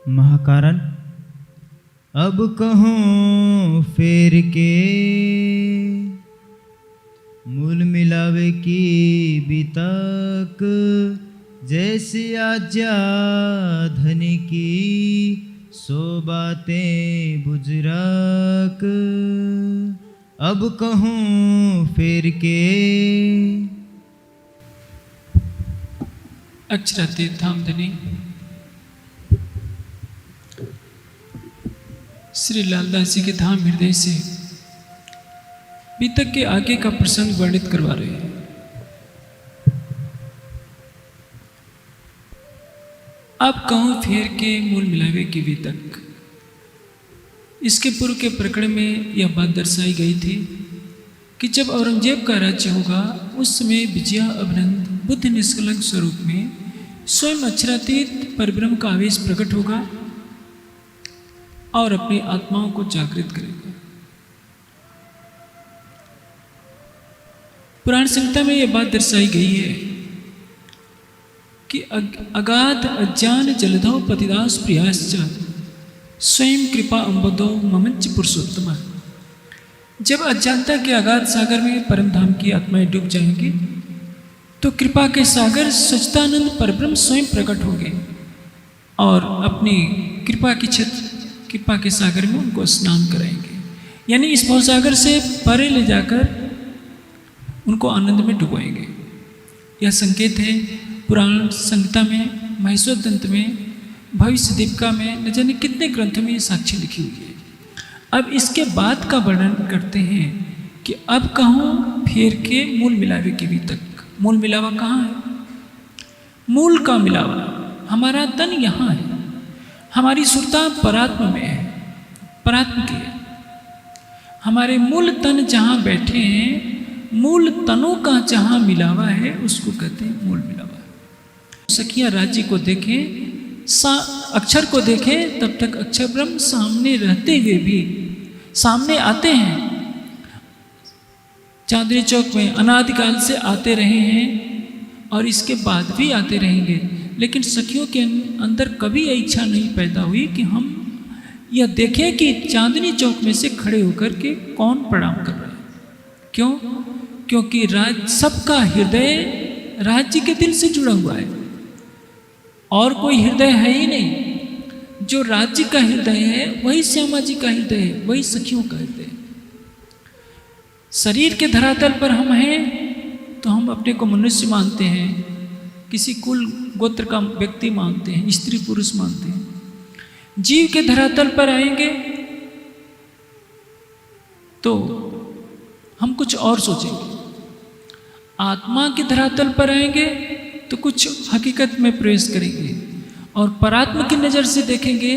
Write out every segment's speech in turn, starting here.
महाकारण अब कहूँ फेर के मूल मिलावे की बितक जैसी आज्ञा धनी की सो बातें बुजरक अब कहूँ फेर के। अक्षरातीत धामधनी श्री लालदास जी के धाम हृदय से बीतक के आगे का प्रसंग वर्णित करवा रहे हैं। अब कहूँ फेर के मूल मिलावे की बीतक। इसके पूर्व के प्रकरण में यह बात दर्शाई गई थी कि जब औरंगजेब का राज्य होगा उस समय विजया अभिनंद बुद्ध निष्कलंक स्वरूप में स्वयं अक्षरातीत परब्रह्म का आवेश प्रकट होगा और अपनी आत्माओं को जागृत करेगा। पुराण संहिता में यह बात दर्शाई गई है कि अगाध अज्ञान जलधौ पतिदास प्रियाश्च स्वयं कृपा अम्बुदो ममंच पुरुषोत्तम। जब अज्ञानता के अगाध सागर में परम धाम की आत्माएं डूब जाएंगी तो कृपा के सागर सच्चिदानंद परब्रह्म स्वयं प्रकट होंगे और अपनी कृपा के सागर में उनको स्नान कराएंगे, यानी इस भवसागर से परे ले जाकर उनको आनंद में डुबाएंगे। यह संकेत है पुराण संहिता में, महेश्वर दंत में, भविष्य दीपिका में, न जाने कितने ग्रंथों में ये साक्षी लिखी हुई है। अब इसके बाद का वर्णन करते हैं कि अब कहूँ फेर के मूल मिलावे की भी तक। मूल मिलावा कहाँ है? मूल का मिलावा हमारा तन यहाँ है, हमारी सुरता परात्म में है, परात्म की है। हमारे मूल तन जहाँ बैठे हैं, मूल तनों का जहाँ मिलावा है उसको कहते हैं मूल मिलावा। सखियाँ राज्य को देखें, अक्षर को देखें, तब तक अक्षर ब्रह्म सामने रहते हुए भी सामने आते हैं। चांदनी चौक में अनादिकाल से आते रहे हैं और इसके बाद भी आते रहेंगे, लेकिन सखियों के अंदर कभी यह इच्छा नहीं पैदा हुई कि हम यह देखें कि चांदनी चौक में से खड़े होकर के कौन प्रणाम कर रहा है। क्यों? क्योंकि सबका हृदय राज्य के दिल से जुड़ा हुआ है और कोई हृदय है ही नहीं। जो राज्य का हृदय है वही श्यामा जी का हृदय है, वही सखियों का हृदय है। शरीर के धरातल पर हम हैं तो हम अपने को मनुष्य मानते हैं, किसी कुल गोत्र का व्यक्ति मानते हैं, स्त्री पुरुष मानते हैं। जीव के धरातल पर आएंगे तो हम कुछ और सोचेंगे, आत्मा के धरातल पर आएंगे तो कुछ हकीकत में प्रवेश करेंगे और परात्मा की नज़र से देखेंगे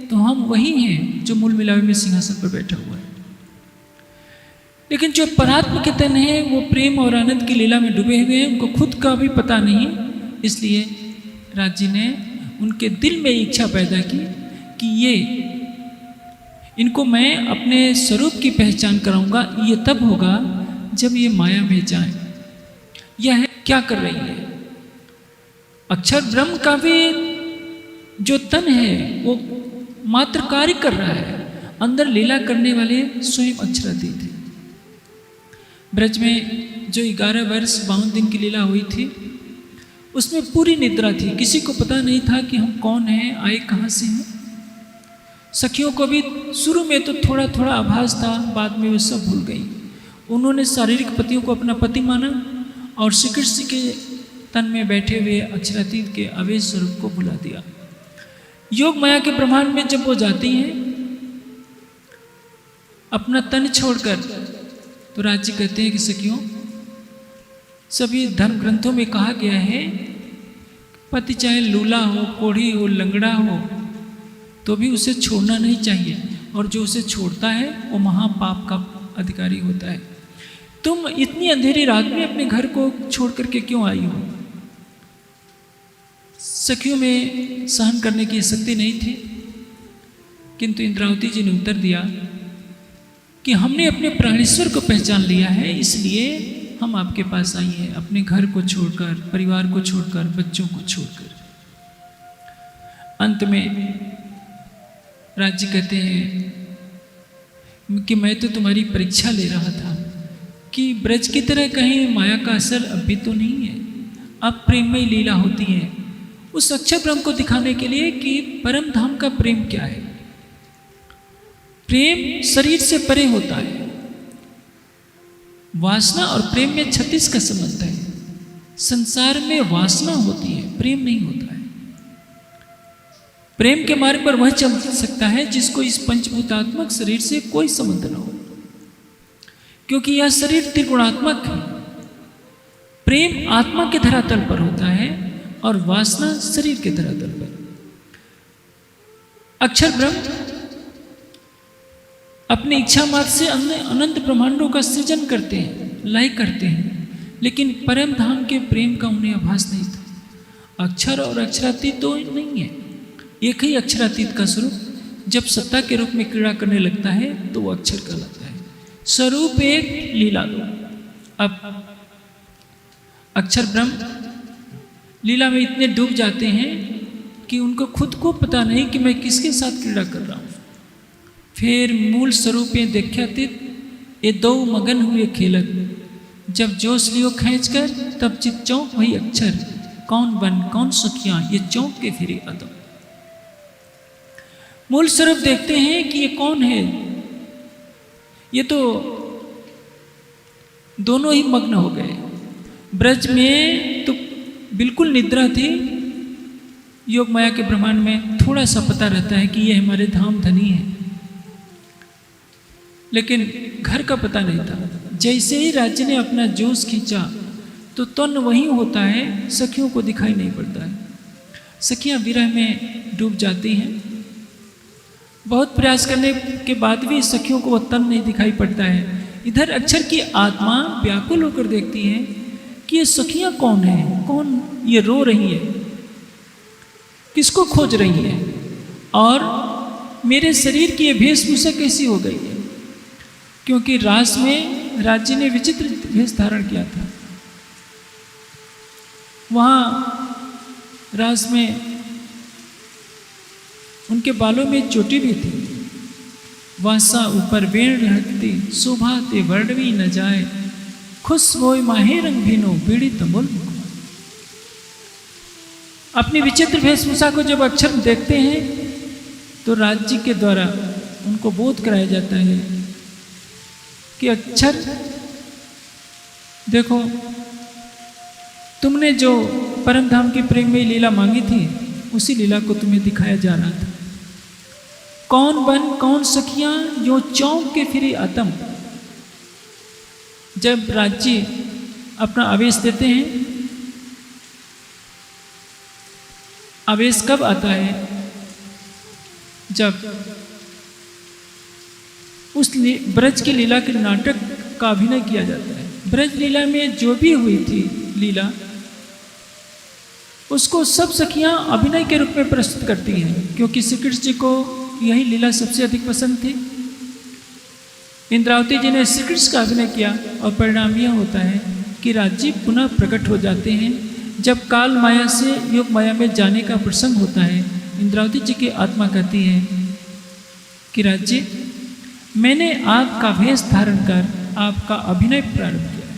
तो हम वही हैं जो मूल मिलावे में सिंहासन पर बैठा हुआ है। लेकिन जो परात्मा के तन है वो प्रेम और आनंद की लीला में डूबे हुए हैं, उनको खुद का भी पता नहीं। इसलिए राज जी ने उनके दिल में इच्छा पैदा की कि इनको मैं अपने स्वरूप की पहचान कराऊंगा। ये तब होगा जब ये माया में जाए। यह क्या कर रही है? अक्षर ब्रह्म का भी जो तन है वो मात्र कार्य कर रहा है, अंदर लीला करने वाले स्वयं अक्षरातीत थे। ब्रज में जो 11 वर्ष 52 दिन की लीला हुई थी उसमें पूरी निद्रा थी, किसी को पता नहीं था कि हम कौन हैं, आए कहाँ से हैं। सखियों को भी शुरू में तो थोड़ा थोड़ा आभास था, बाद में वो सब भूल गई। उन्होंने शारीरिक पतियों को अपना पति माना और श्री कृष्ण के तन में बैठे हुए अक्षरातीत के आवेश स्वरूप को भुला दिया। योग माया के ब्रह्मांड में जब वो जाती हैं अपना तन छोड़कर, तो राज्य कहते हैं कि सखियों, सभी धर्म ग्रंथों में कहा गया है पति चाहे लूला हो, कोढ़ी हो, लंगड़ा हो, तो भी उसे छोड़ना नहीं चाहिए, और जो उसे छोड़ता है वो महापाप का अधिकारी होता है। तुम इतनी अंधेरी रात में अपने घर को छोड़ करके क्यों आई हो? सखियों में सहन करने की शक्ति नहीं थी, किंतु इंद्रावती जी ने उत्तर दिया कि हमने अपने प्राणेश्वर को पहचान लिया है, इसलिए हम आपके पास आई हैं, अपने घर को छोड़कर, परिवार को छोड़कर, बच्चों को छोड़कर। अंत में राज्य कहते हैं कि मैं तो तुम्हारी परीक्षा ले रहा था कि ब्रज की तरह कहीं माया का असर अब भी तो नहीं है, अब प्रेममयी लीला होती है। उस अक्षर ब्रह्म को दिखाने के लिए कि परम धाम का प्रेम क्या है। प्रेम शरीर से परे होता है। वासना और प्रेम में 36 का संबंध है। संसार में वासना होती है, प्रेम नहीं होता है। प्रेम के मार्ग पर वह चल सकता है जिसको इस पंचभूतात्मक शरीर से कोई संबंध न हो, क्योंकि यह शरीर त्रिगुणात्मक है। प्रेम आत्मा के धरातल पर होता है और वासना शरीर के धरातल पर। अक्षर ब्रह्म अपनी इच्छा मात्र से अनंत ब्रह्मांडों का सृजन करते हैं, लय करते हैं, लेकिन परम धाम के प्रेम का उन्हें आभास नहीं था। अक्षर और अक्षरातीत तो नहीं है, एक ही अक्षरातीत का स्वरूप जब सत्ता के रूप में क्रीड़ा करने लगता है तो वो अक्षर कहलाता है। स्वरूप एक, लीला दो। अब अक्षर ब्रह्म लीला में इतने डूब जाते हैं कि उनको खुद को पता नहीं कि मैं किसके साथ क्रीड़ा कर रहा हूँ। फिर मूल स्वरूप देख्यातीत ये दो मगन हुए खेलत, जब जोश लियो खींच कर तब चित चौंक वही अक्षर, कौन बन कौन सखियां ये चौंक के फिरे अदम। मूल स्वरूप देखते हैं कि ये कौन है। ये तो दोनों ही मग्न हो गए। ब्रज में तो बिल्कुल निद्रा थी। योग माया के ब्रह्मांड में थोड़ा सा पता रहता है कि ये हमारे धाम धनी है, लेकिन घर का पता नहीं था। जैसे ही राज्य ने अपना जोश खींचा तो तन वहीं होता है, सखियों को दिखाई नहीं पड़ता है। सखियां विरह में डूब जाती हैं। बहुत प्रयास करने के बाद भी सखियों को वह तन नहीं दिखाई पड़ता है। इधर अक्षर की आत्मा व्याकुल होकर देखती है कि ये सखियां कौन है, कौन ये रो रही है, किसको खोज रही है, और मेरे शरीर की ये वेशभूषा कैसी हो गई है। क्योंकि रास में राज्य ने विचित्र वेश धारण किया था। वहाँ रास में उनके बालों में चोटी भी थी। वासा ऊपर वेण रहती, शोभा ते वर्णवी न जाए, खुश होय माहे रंग भीनो बीड़ी तमुल। अपनी विचित्र वेशभूषा को जब अक्षर देखते हैं तो राज्य के द्वारा उनको बोध कराया जाता है कि अक्षर देखो, तुमने जो परम धाम की प्रेम में लीला मांगी थी उसी लीला को तुम्हें दिखाया जा रहा था। कौन बन कौन सखियां यो चौंक के फिरे अतम। जब राज्य अपना आवेश देते हैं, आवेश कब आता है? जब उस ब्रज की लीला के नाटक का अभिनय किया जाता है। ब्रज लीला में जो भी हुई थी लीला, उसको सब सखियां अभिनय के रूप में प्रस्तुत करती हैं, क्योंकि श्री कृष्ण जी को यही लीला सबसे अधिक पसंद थी। इंद्रावती जी ने श्री कृष्ण का अभिनय किया और परिणाम यह होता है कि राज्य पुनः प्रकट हो जाते हैं। जब काल माया से योग माया में जाने का प्रसंग होता है, इंद्रावती जी की आत्मा कहती है कि राज्य, मैंने आपका वेश धारण कर आपका अभिनय प्रारंभ किया है।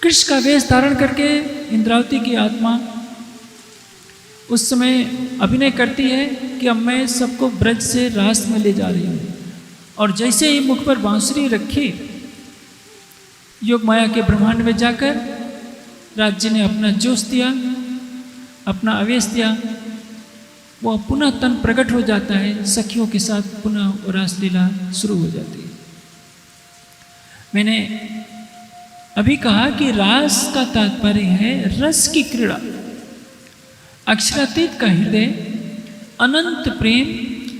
कृष्ण का वेश धारण करके इंद्रावती की आत्मा उस समय अभिनय करती है कि अब मैं सबको ब्रज से रास में ले जा रही हूँ। और जैसे ही मुख पर बांसुरी रखी, योग माया के ब्रह्मांड में जाकर राज्य ने अपना जोश दिया, अपना आवेश दिया। वह पुनः तन प्रकट हो जाता है, सखियों के साथ पुनः रासलीला शुरू हो जाती है। मैंने अभी कहा कि रास का तात्पर्य है रस की क्रीड़ा। अक्षरातीत का हृदय अनंत प्रेम,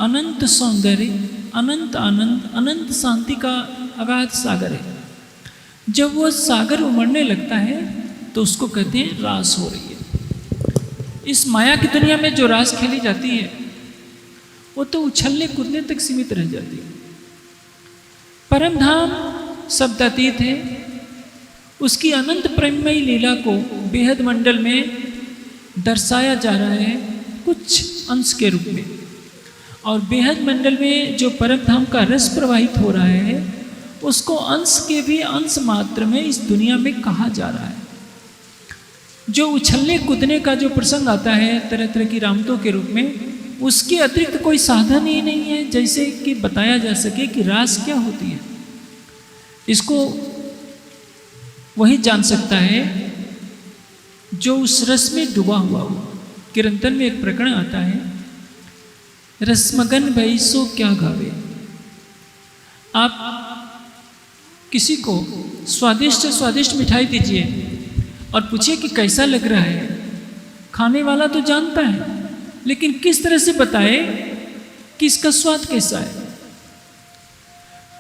अनंत सौंदर्य, अनंत आनंद, अनंत शांति का अगाध सागर है। जब वो सागर उमड़ने लगता है तो उसको कहते हैं रास हो रही है। इस माया की दुनिया में जो रास खेली जाती है वो तो उछलने कूदने तक सीमित रह जाती है। परम धाम शब्दातीत है। उसकी अनंत प्रेममयी लीला को बेहद मंडल में दर्शाया जा रहा है कुछ अंश के रूप में। और बेहद मंडल में जो परम धाम का रस प्रवाहित हो रहा है उसको अंश के भी अंश मात्र में इस दुनिया में कहा जा रहा है। जो उछलने कूदने का जो प्रसंग आता है तरह तरह की रामतों के रूप में, उसके अतिरिक्त कोई साधन ही नहीं है जैसे कि बताया जा सके कि रास क्या होती है। इसको वही जान सकता है जो उस रस में डूबा हुआ हो। कीर्तन में एक प्रकरण आता है, रसमगन भई सो क्या गावे। आप किसी को स्वादिष्ट स्वादिष्ट मिठाई दीजिए और पूछिए कि कैसा लग रहा है, खाने वाला तो जानता है लेकिन किस तरह से बताए कि इसका स्वाद कैसा है।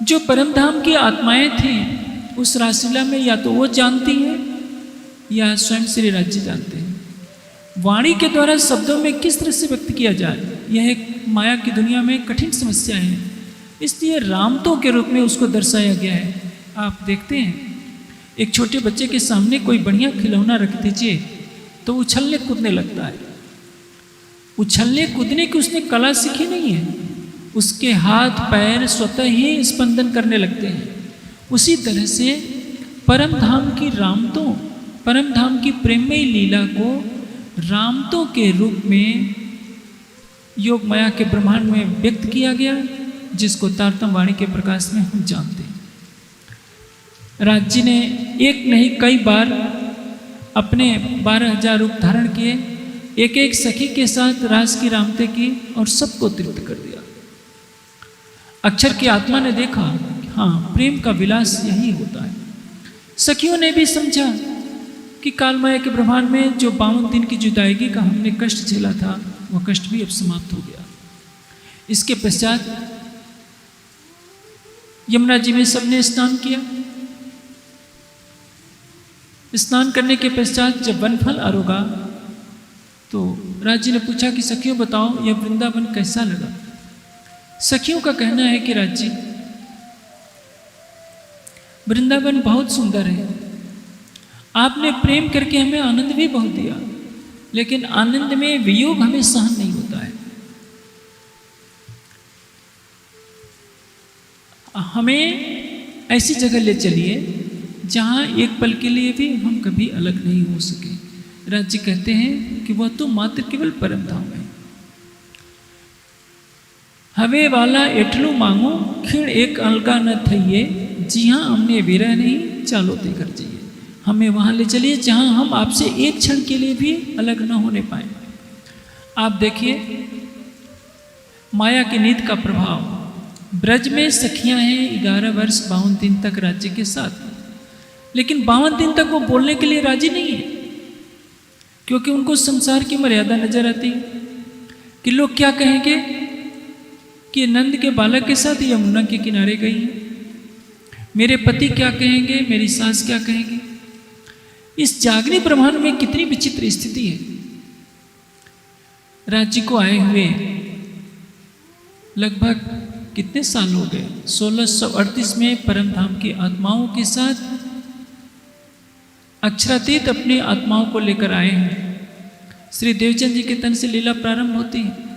जो परम धाम की आत्माएं थी उस रासलीला में या तो वो जानती हैं या स्वयं श्री राज्य जानते हैं। वाणी के द्वारा शब्दों में किस तरह से व्यक्त किया जाए, यह एक माया की दुनिया में कठिन समस्या है, इसलिए रामतों के रूप में उसको दर्शाया गया है। आप देखते हैं एक छोटे बच्चे के सामने कोई बढ़िया खिलौना रख दीजिए तो उछलने कूदने लगता है। उछलने कूदने की उसने कला सीखी नहीं है, उसके हाथ पैर स्वतः ही स्पंदन करने लगते हैं। उसी तरह से परम धाम की रामतों, परम धाम की प्रेममयी लीला को रामतों के रूप में योग माया के ब्रह्मांड में व्यक्त किया गया, जिसको तारतम वाणी के प्रकाश में हम जानते हैं। राज जी ने एक नहीं कई बार अपने 12,000 रूप धारण किए, एक एक सखी के साथ रास की रामते की और सबको तृप्त कर दिया। अक्षर की आत्मा ने देखा हाँ प्रेम का विलास यही होता है। सखियों ने भी समझा कि कालमाया के ब्रह्मांड में जो 52 दिन की जुदाईगी का हमने कष्ट झेला था वह कष्ट भी अब समाप्त हो गया। इसके पश्चात यमुना जी में सबने स्नान किया। स्नान करने के पश्चात जब वनफल आरोगा तो राज जी ने पूछा कि सखियों बताओ यह वृंदावन कैसा लगा। सखियों का कहना है कि राज जी वृंदावन बहुत सुंदर है, आपने प्रेम करके हमें आनंद भी बहुत दिया, लेकिन आनंद में वियोग हमें सहन नहीं होता है। हमें ऐसी जगह ले चलिए जहाँ एक पल के लिए भी हम कभी अलग नहीं हो सके। राज जी कहते हैं कि वह तो मात्र केवल परम धाम है। हवे वाला एटलू मांगो खिण एक अलगा न थइए, जी हाँ हमने विरह नहीं चालो ते कर जाइए। हमें वहाँ ले चलिए जहाँ हम आपसे एक क्षण के लिए भी अलग न होने पाए। आप देखिए माया की नीति का प्रभाव। ब्रज में सखियां हैं 11 वर्ष 52 दिन तक राज्य के साथ, लेकिन 52 दिन तक वो बोलने के लिए राजी नहीं है, क्योंकि उनको संसार की मर्यादा नजर आती है कि लोग क्या कहेंगे कि नंद के बालक के साथ यमुना के किनारे गई है, मेरे पति क्या कहेंगे, मेरी सास क्या कहेंगे। इस जागनी ब्रह्मांड में कितनी विचित्र स्थिति है। राज्य को आए हुए लगभग कितने साल हो गए, 1638 में परम धाम की आत्माओं के साथ अक्षरातीत अपनी आत्माओं को लेकर आए हैं। श्री देवचंद जी के तन से लीला प्रारंभ होती है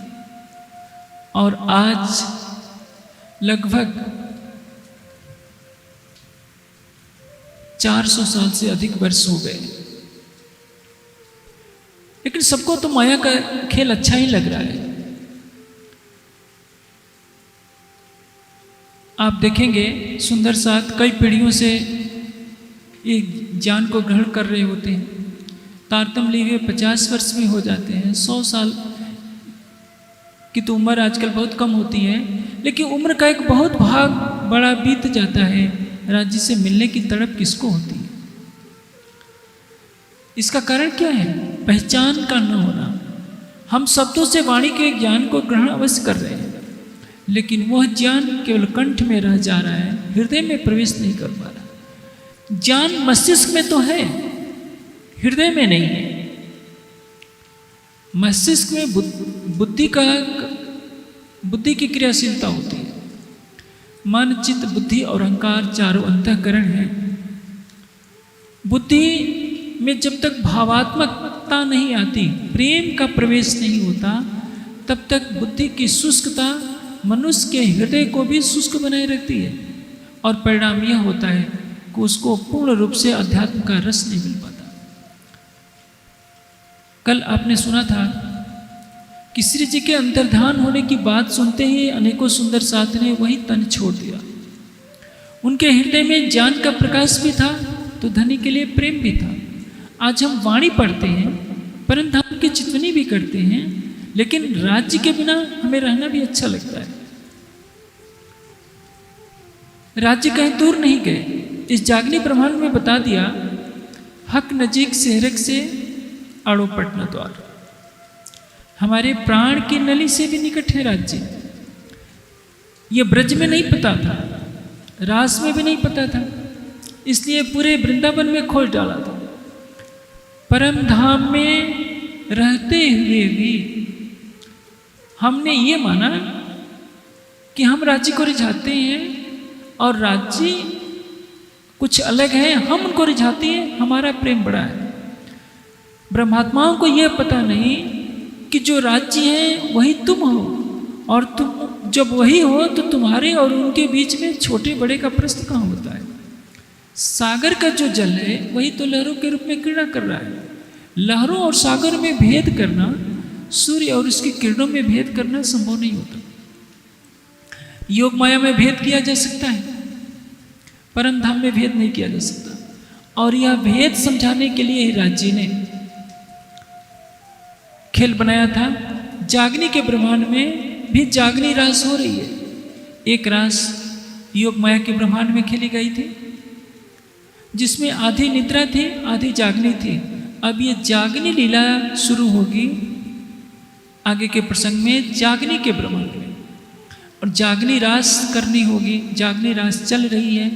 और आज लगभग 400 साल से अधिक वर्ष हो गए, लेकिन सबको तो माया का खेल अच्छा ही लग रहा है। आप देखेंगे सुंदर साथ कई पीढ़ियों से ये ज्ञान को ग्रहण कर रहे होते हैं। तारतम लिए हुए 50 वर्ष में हो जाते हैं। 100 साल की तो उम्र आजकल बहुत कम होती है, लेकिन उम्र का एक बहुत भाग बड़ा बीत जाता है। राज्य से मिलने की तड़प किसको होती है? इसका कारण क्या है? पहचान का न होना। हम शब्दों से वाणी के ज्ञान को ग्रहण अवश्य कर रहे हैं, लेकिन वह ज्ञान केवल कंठ में रह जा रहा है, हृदय में प्रवेश नहीं कर पा रहा। ज्ञान मस्तिष्क में तो है, हृदय में नहीं है। मस्तिष्क में बुद्धि की क्रियाशीलता होती है। मन, चित्त, बुद्धि और अहंकार चारों अंतःकरण हैं। बुद्धि में जब तक भावात्मकता नहीं आती, प्रेम का प्रवेश नहीं होता, तब तक बुद्धि की शुष्कता मनुष्य के हृदय को भी शुष्क बनाए रखती है, और परिणाम यह होता है कि उसको पूर्ण रूप से अध्यात्म का रस नहीं मिल पाता। कल आपने सुना था कि श्री जी के अंतर्धान होने की बात सुनते ही अनेकों सुंदर साथ ने वही तन छोड़ दिया। उनके हृदय में ज्ञान का प्रकाश भी था तो धनी के लिए प्रेम भी था। आज हम वाणी पढ़ते हैं, परम धाम की चितवनी भी करते हैं, लेकिन राज्य के बिना हमें रहना भी अच्छा लगता है। राज्य कहीं दूर नहीं गए। इस जागनी ब्रह्मांड में बता दिया, हक नजीक सेहरक से आड़ो पटना द्वार। हमारे प्राण की नली से भी निकट है राज्य। ये ब्रज में नहीं पता था, रास में भी नहीं पता था, इसलिए पूरे वृंदावन में खोज डाला था। परम धाम में रहते हुए भी हमने ये माना कि हम राज्य को रिझाते हैं और राज्य कुछ अलग है, हम उनको रिझाते हैं, हमारा प्रेम बड़ा है। ब्रह्मात्माओं को यह पता नहीं कि जो राज्य है वही तुम हो, और तुम जब वही हो तो तुम्हारे और उनके बीच में छोटे बड़े का प्रश्न कहाँ होता है। सागर का जो जल है वही तो लहरों के रूप में क्रीड़ा कर रहा है। लहरों और सागर में भेद करना, सूर्य और उसकी किरणों में भेद करना संभव नहीं होता। योग माया में भेद किया जा सकता है, परम धाम में भेद नहीं किया जा सकता। और यह भेद समझाने के लिए ही राज्य ने खेल बनाया था। जागनी के ब्रह्मांड में भी जागनी रास हो रही है। एक रास योग माया के ब्रह्मांड में खेली गई थी, जिसमें आधी निद्रा थी, आधी जागनी थी। अब ये जागनी लीला शुरू होगी आगे के प्रसंग में, जागनी के ब्रह्मांड में, और जागनी रास करनी होगी। जागनी रास चल रही है,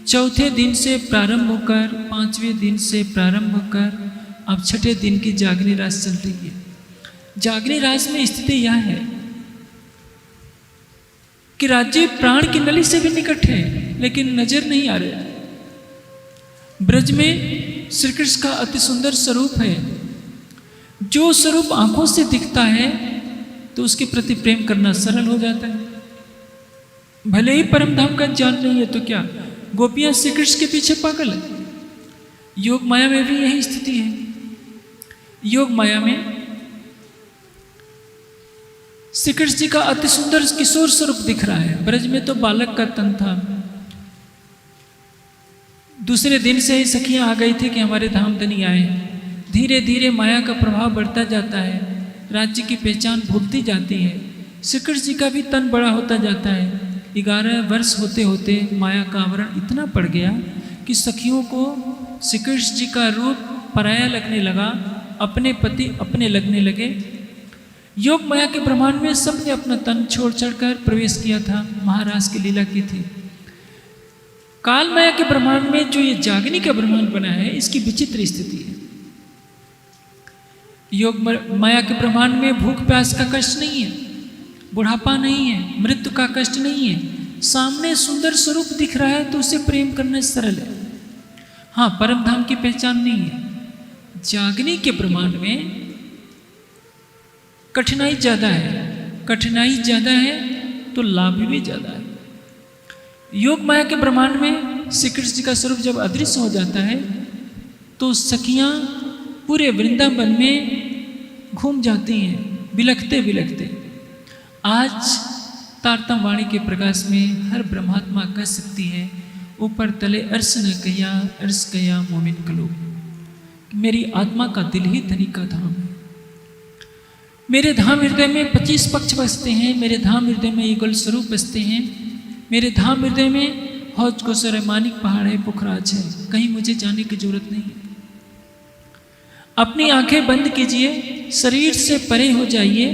चौथे दिन से प्रारंभ होकर, पांचवें दिन से प्रारंभ होकर अब छठे दिन की जागनी रास चल रही है। जागनी रास में स्थिति यह है कि राज्य प्राण की नली से भी निकट है, लेकिन नजर नहीं आ रहा। ब्रज में श्री कृष्ण का अति सुंदर स्वरूप है। जो स्वरूप आंखों से दिखता है तो उसके प्रति प्रेम करना सरल हो जाता है। भले ही परम धाम का ज्ञान नहीं है तो क्या, गोपियां श्री कृष्ण के पीछे पागल है। योग माया में भी यही स्थिति है। योग माया में श्री कृष्ण जी का अति सुंदर किशोर स्वरूप दिख रहा है। ब्रज में तो बालक का तन था। दूसरे दिन से ही सखियां आ गई थी कि हमारे धाम धनी आए। धीरे धीरे माया का प्रभाव बढ़ता जाता है, राज्य की पहचान भूलती जाती है। श्री कृष्ण जी का भी तन बड़ा होता जाता है। 11 वर्ष होते होते माया का आवरण इतना पड़ गया कि सखियों को श्री कृष्ण जी का रूप पराया लगने लगा, अपने पति अपने लगने लगे। योग माया के ब्रह्मांड में सबने अपना तन छोड़ चढ़कर प्रवेश किया था, महाराज की लीला की थी। काल माया के ब्रह्मांड में जो ये जागनी का ब्रह्मांड बना है, इसकी विचित्र स्थिति है। योग माया के ब्रह्मांड में भूख प्यास का कष्ट नहीं है, बुढ़ापा नहीं है, मृत्यु का कष्ट नहीं है। सामने सुंदर स्वरूप दिख रहा है तो उसे प्रेम करना सरल है। हाँ, परम धाम की पहचान नहीं है। जागनी के ब्रह्मांड में कठिनाई ज्यादा है। कठिनाई ज्यादा है तो लाभ भी ज्यादा है। योग माया के ब्रह्मांड में श्री कृष्ण जी का स्वरूप जब अदृश्य हो जाता है तो सखियां पूरे वृंदावन में घूम जाती हैं, बिलखते बिलखते। आज तारतम वाणी के प्रकाश में हर ब्रह्मात्मा कह सकती है, ऊपर तले अर्श न कया, अर्श कया मोमिन कलो। मेरी आत्मा का दिल ही धनी का धाम है। मेरे धाम हृदय में 25 पक्ष बसते हैं। मेरे धाम हृदय में युगल स्वरूप बसते हैं। मेरे धाम हृदय में हौज को सर मानिक पहाड़ है, पुखराज है। कहीं मुझे जाने की जरूरत नहीं है। अपनी आंखें बंद कीजिए, शरीर से परे हो जाइए,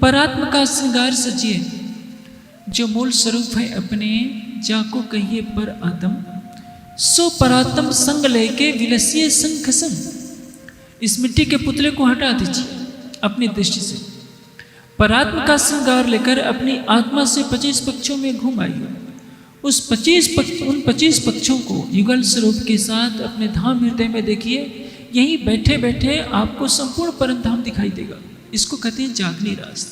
परात्म का श्रृंगार सजिए। जो मूल स्वरूप है अपने, जाको कहिए पर आत्म, सो परात्म संग लेके विलसिए संग संग। इस मिट्टी के पुतले को हटा दीजिए अपनी दृष्टि से। परात्म का श्रृंगार लेकर अपनी आत्मा से 25 पक्षों में घूम आइए। उन 25 पक्षों को युगल स्वरूप के साथ अपने धाम हृदय में देखिए। यहीं बैठे बैठे आपको संपूर्ण परम धाम दिखाई देगा। इसको कहते हैं जागनी रास।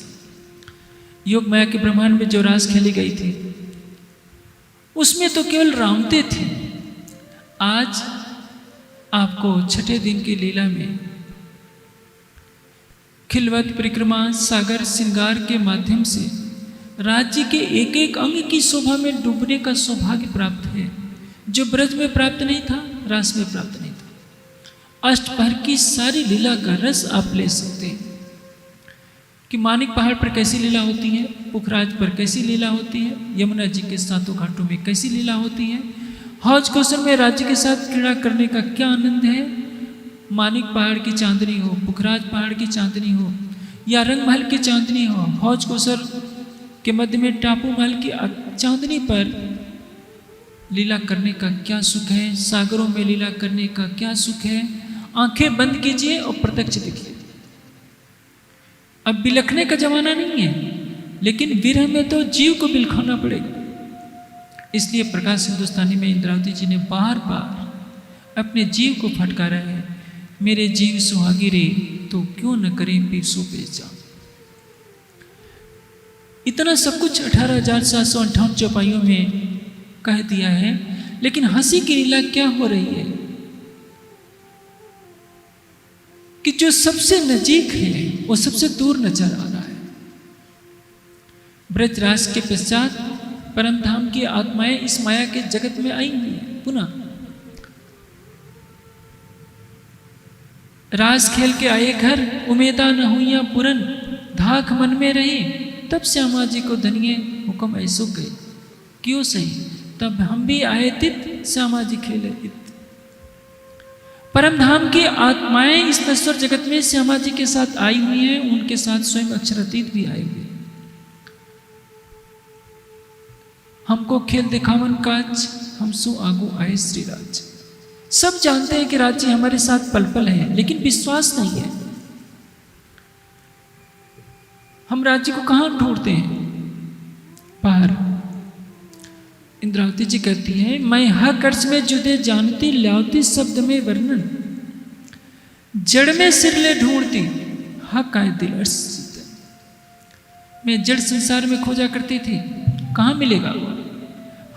योग माया के ब्रह्मांड में जो रास खेली गई थी उसमें तो केवल रामते थे। आज आपको छठे दिन की लीला में खिलवत परिक्रमा सागर श्रृंगार के माध्यम से राज्य के एक एक अंग की शोभा में डूबने का सौभाग्य प्राप्त है, जो ब्रज में प्राप्त नहीं था, रास में प्राप्त नहीं था। अष्टपहर की सारी लीला का रस आप ले सकते हैं कि मानिक पहाड़ पर कैसी लीला होती है, पुखराज पर कैसी लीला होती है, यमुना जी के सातों घाटों में कैसी लीला होती है, हौज कौशल में राज्य के साथ क्रीड़ा करने का क्या आनंद है। मानिक पहाड़ की चांदनी हो, पुखराज पहाड़ की चांदनी हो, या रंग महल की चांदनी हो, हौज कौशल के मध्य में टापू महल की चांदनी पर लीला करने का क्या सुख है, सागरों में लीला करने का क्या सुख है। आंखें बंद कीजिए और प्रत्यक्ष देखिए। अब बिलखने का जमाना नहीं है, लेकिन विरह में तो जीव को बिलखाना पड़ेगा। इसलिए प्रकाश हिंदुस्तानी में इंद्रावती जी ने बार बार अपने जीव को फटकारा है, मेरे जीव सुहागी रे तो क्यों न करें पीर सो बेचा। इतना सब कुछ 18,758 चौपाइयों में कह दिया है, लेकिन हंसी की लीला क्या हो रही है कि जो सबसे नजीक है वो सबसे दूर नजर आ रहा है। ब्रजराज के पश्चात परम धाम की आत्माएं इस माया के जगत में आई हुई हैं। पुनः रास खेल के आए घर, उमेदा न हुईया पुरन, धाक मन में रही, तब श्यामा जी को धनिये हुक्म ऐसो गए। क्यों सही तब हम भी आए तित, श्यामा जी खेले इत। परम धाम की आत्माएं इस नश्वर जगत में श्यामा जी के साथ आई हुई हैं, उनके साथ स्वयं अक्षरातीत भी आए हुए। हमको खेल दिखावन काज, हम सो आगो आए श्री राज। सब जानते हैं कि राज्य हमारे साथ पल पल है, लेकिन विश्वास नहीं है। हम राज्य को कहां ढूंढते हैं? बाहर। इंद्रावती जी कहती हैं, मैं हक अर्च में जुदे जानती, ल्यावती शब्द में वर्णन, जड़ में सिर ले ढूंढती, हक आए दिल अर्श। मैं जड़ संसार में खोजा करती थी, कहाँ मिलेगा?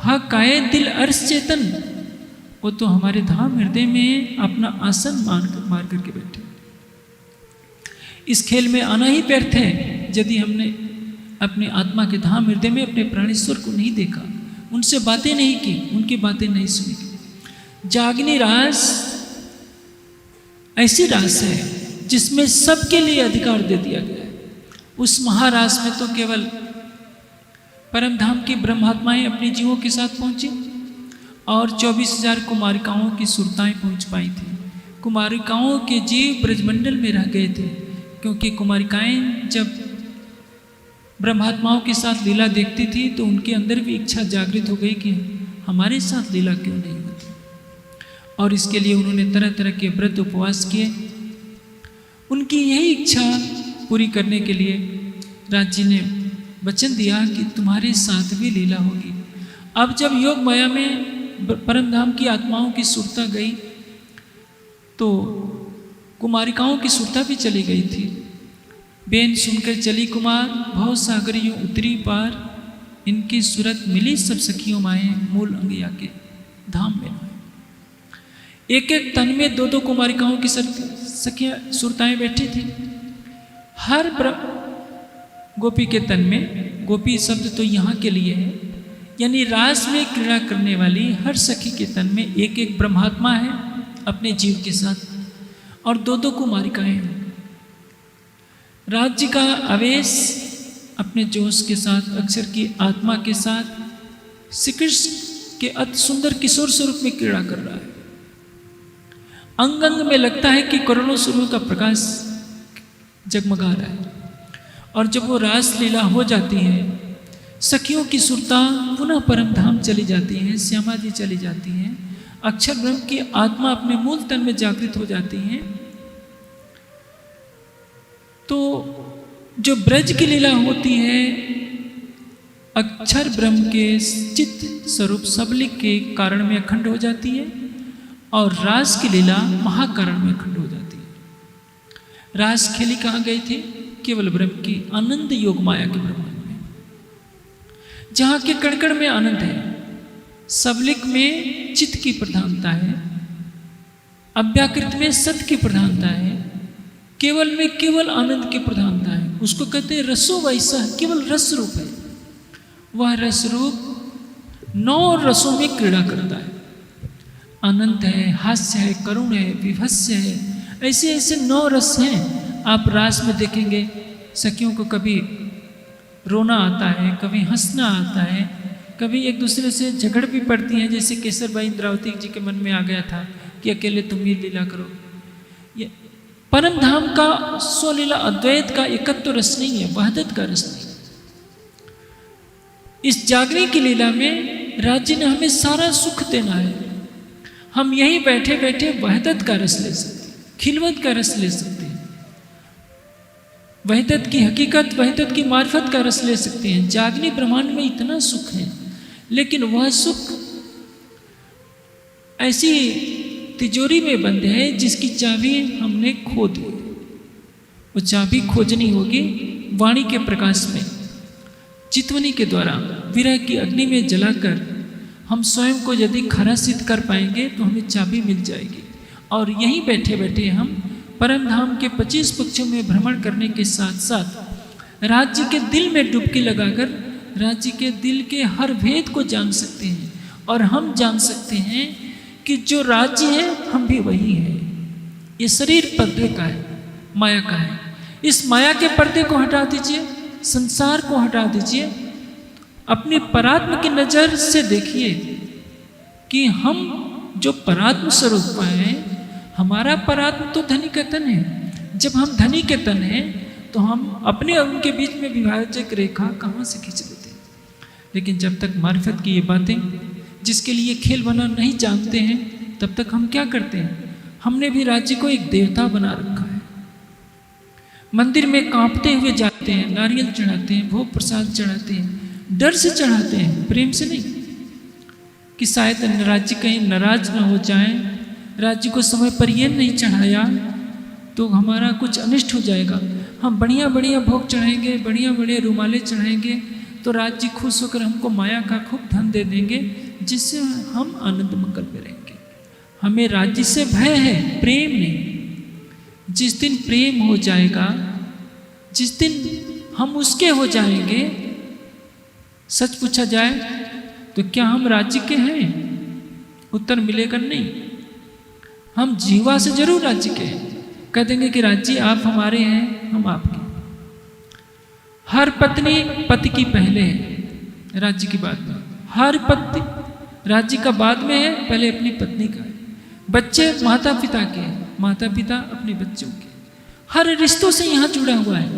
हक आए दिल अर्श चेतन, वो तो हमारे धाम हृदय में अपना आसन मार करके बैठे। इस खेल में आना ही व्यर्थ है यदि हमने अपने आत्मा के धाम हृदय में अपने प्राणेश्वर को नहीं देखा, उनसे बातें नहीं की, उनकी बातें नहीं सुनी। जागनी रास ऐसी रास है जिसमें सबके लिए अधिकार दे दिया गया है। उस महारास में तो केवल परम धाम की ब्रह्मात्माएं अपने जीवों के साथ पहुंची और 24,000 कुमारिकाओं की सुरताएं पहुंच पाई थी। कुमारिकाओं के जीव ब्रजमंडल में रह गए थे, क्योंकि कुमारिकाएं जब ब्रह्मात्माओं के साथ लीला देखती थी तो उनके अंदर भी इच्छा जागृत हो गई कि हमारे साथ लीला क्यों नहीं होती। और इसके लिए उन्होंने तरह तरह के व्रत उपवास किए। उनकी यही इच्छा पूरी करने के लिए राज्य ने वचन दिया कि तुम्हारे साथ भी लीला होगी। अब जब योग माया में परम धाम की आत्माओं की सुरता गई तो कुमारिकाओं की सुरता भी चली गई थी। बेन सुनकर चली कुमार, भव सागर यूं उतरी पार, इनकी सूरत मिली सब सखियों माए, मूल अंगिया के धाम में। एक एक तन में दो दो कुमारिकाओं की सखियां सुरताएं बैठी थी। हर गोपी के तन में, गोपी शब्द तो यहाँ के लिए है, यानी रास में क्रीड़ा करने वाली हर सखी के तन में एक एक ब्रह्मात्मा है अपने जीव के साथ, और दो दो कुमारिकाएं हैं। राज्य का आवेश अपने जोश के साथ, अक्षर की आत्मा के साथ श्री कृष्ण के अति सुंदर किशोर स्वरूप में क्रीड़ा कर रहा है। अंग अंग में लगता है कि करोड़ों सूर्यों का प्रकाश जगमगा रहा है। और जब वो रास लीला हो जाती है, सखियों की सुरता पुनः परम धाम चली जाती है, श्यामा जी चली जाती हैं, अक्षर ब्रह्म की आत्मा अपने मूल तन में जागृत हो जाती है, तो जो ब्रज की लीला होती है अक्षर ब्रह्म के चित्त स्वरूप सबलिक के कारण में अखंड हो जाती है, और रास की लीला महाकारण में अखंड हो जाती है। रास खेली कहाँ गई थी? केवल ब्रह्म की आनंद योग माया के ब्रह्मांड में, जहाँ के कण में आनंद है, सबलिक में चित्त की प्रधानता है, अव्याकृत में सत्य की प्रधानता है, केवल में केवल आनंद की प्रधानता है। उसको कहते हैं रसो वैसा, केवल रस रूप है। वह रस रूप 9 रसों में क्रीड़ा करता है। अनंत है, हास्य है, करुण है, विभत्स है, ऐसे ऐसे 9 रस हैं। आप रास में देखेंगे सखियों को कभी रोना आता है, कभी हंसना आता है, कभी एक दूसरे से झगड़ भी पड़ती हैं, जैसे केसरबाई इंद्रावती जी के मन में आ गया था कि अकेले तुम ही लीला करो। ये परम धाम का स्वलीला अद्वैत का एकत्व रस नहीं है, वहदत का रस नहीं। इस जागने की लीला में राज्य ने हमें सारा सुख देना है। हम यहीं बैठे बैठे वहदत का रस ले सकते हैं, खिलवत का रस ले सकते हैं, वहदत की हकीकत, वहदत की मार्फत का रस ले सकते हैं। जागने ब्रह्मांड में इतना सुख है, लेकिन वह सुख ऐसी तिजोरी में बंद है जिसकी चाबी हमने खो दी। वो चाबी खोजनी होगी वाणी के प्रकाश में, चितवनी के द्वारा विरह की अग्नि में जलाकर हम स्वयं को यदि खरा सिद्ध कर पाएंगे तो हमें चाबी मिल जाएगी। और यहीं बैठे बैठे हम परम धाम के 25 पक्षों में भ्रमण करने के साथ साथ राज्य के दिल में डुबकी लगाकर राज्य के दिल के हर भेद को जान सकते हैं। और हम जान सकते हैं कि जो राज्य है हम भी वही हैं। ये शरीर पर्दे का है, माया का है। इस माया के पर्दे को हटा दीजिए, संसार को हटा दीजिए, अपनी परात्म की नज़र से देखिए कि हम जो परात्म स्वरूप हैं, हमारा परात्म तो धनी का तन है। जब हम धनी के तन हैं तो हम अपने और उनके बीच में विभाजक रेखा कहाँ से खींच लेते हैं। लेकिन जब तक मार्फत की ये बातें जिसके लिए खेल बना नहीं जानते हैं, तब तक हम क्या करते हैं, हमने भी राज्य को एक देवता बना रखा है। मंदिर में कांपते हुए जाते हैं, नारियल चढ़ाते हैं, भोग प्रसाद चढ़ाते हैं, डर से चढ़ाते हैं, प्रेम से नहीं, कि शायद राज्य कहीं नाराज ना हो जाए, राज्य को समय पर ये नहीं चढ़ाया तो हमारा कुछ अनिष्ट हो जाएगा। हम बढ़िया बढ़िया भोग चढ़ाएंगे, बढ़िया बढ़िया रुमाले चढ़ाएंगे तो राज्य खुश होकर हमको माया का खूब धन दे देंगे, जिससे हम आनंद मंगल में रहेंगे। हमें राज्य से भय है, प्रेम नहीं। जिस दिन प्रेम हो जाएगा, जिस दिन हम उसके हो जाएंगे, सच पूछा जाए तो क्या हम राज्य के हैं? उत्तर मिलेगा नहीं। हम जीवा से जरूर राज्य के हैं। कह देंगे कि राज्य आप हमारे हैं, हम आपके। हर पत्नी पति की पहले है, राज्य की बाद में। हर पति राज्य का बाद में है, पहले अपनी पत्नी का है। बच्चे माता पिता के हैं, माता पिता अपने बच्चों के। हर रिश्तों से यहाँ जुड़ा हुआ है।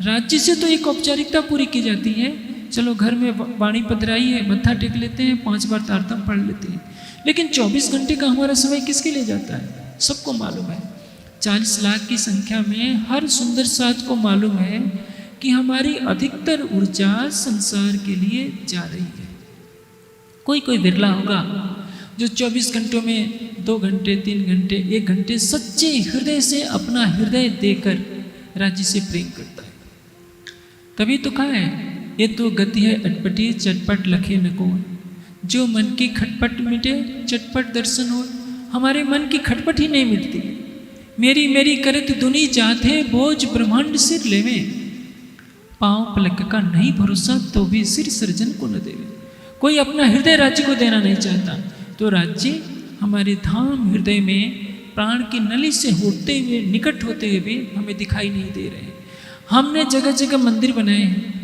राज्य से तो एक औपचारिकता पूरी की जाती है, चलो घर में वाणी पधराई है, मत्था टेक लेते हैं, 5 बार तारतम पढ़ लेते हैं। लेकिन 24 घंटे का हमारा समय किसके लिए जाता है? सबको मालूम है। 40 लाख की संख्या में हर सुंदर साथ को मालूम है कि हमारी अधिकतर ऊर्जा संसार के लिए जा रही है। कोई कोई बिरला होगा जो 24 घंटों में 2 घंटे, 3 घंटे, 1 घंटे सच्चे हृदय से अपना हृदय देकर राज्य से प्रेम करता है। तभी तो कहा है, ये तो गति है अटपटी, चटपट लखे न कोई। जो मन की खटपट मिटे, चटपट दर्शन हो। हमारे मन की खटपट ही नहीं मिटती। मेरी मेरी करत दुनी जाते, बोझ ब्रह्मांड सिर लेवे। पांव पलक का नहीं भरोसा, तो भी सिर सर्जन को न देवे। कोई अपना हृदय राज्य को देना नहीं चाहता, तो राज्य हमारे धाम हृदय में प्राण की नली से होते हुए, निकट होते हुए भी हमें दिखाई नहीं दे रहे। हमने जगह जगह मंदिर बनाए हैं।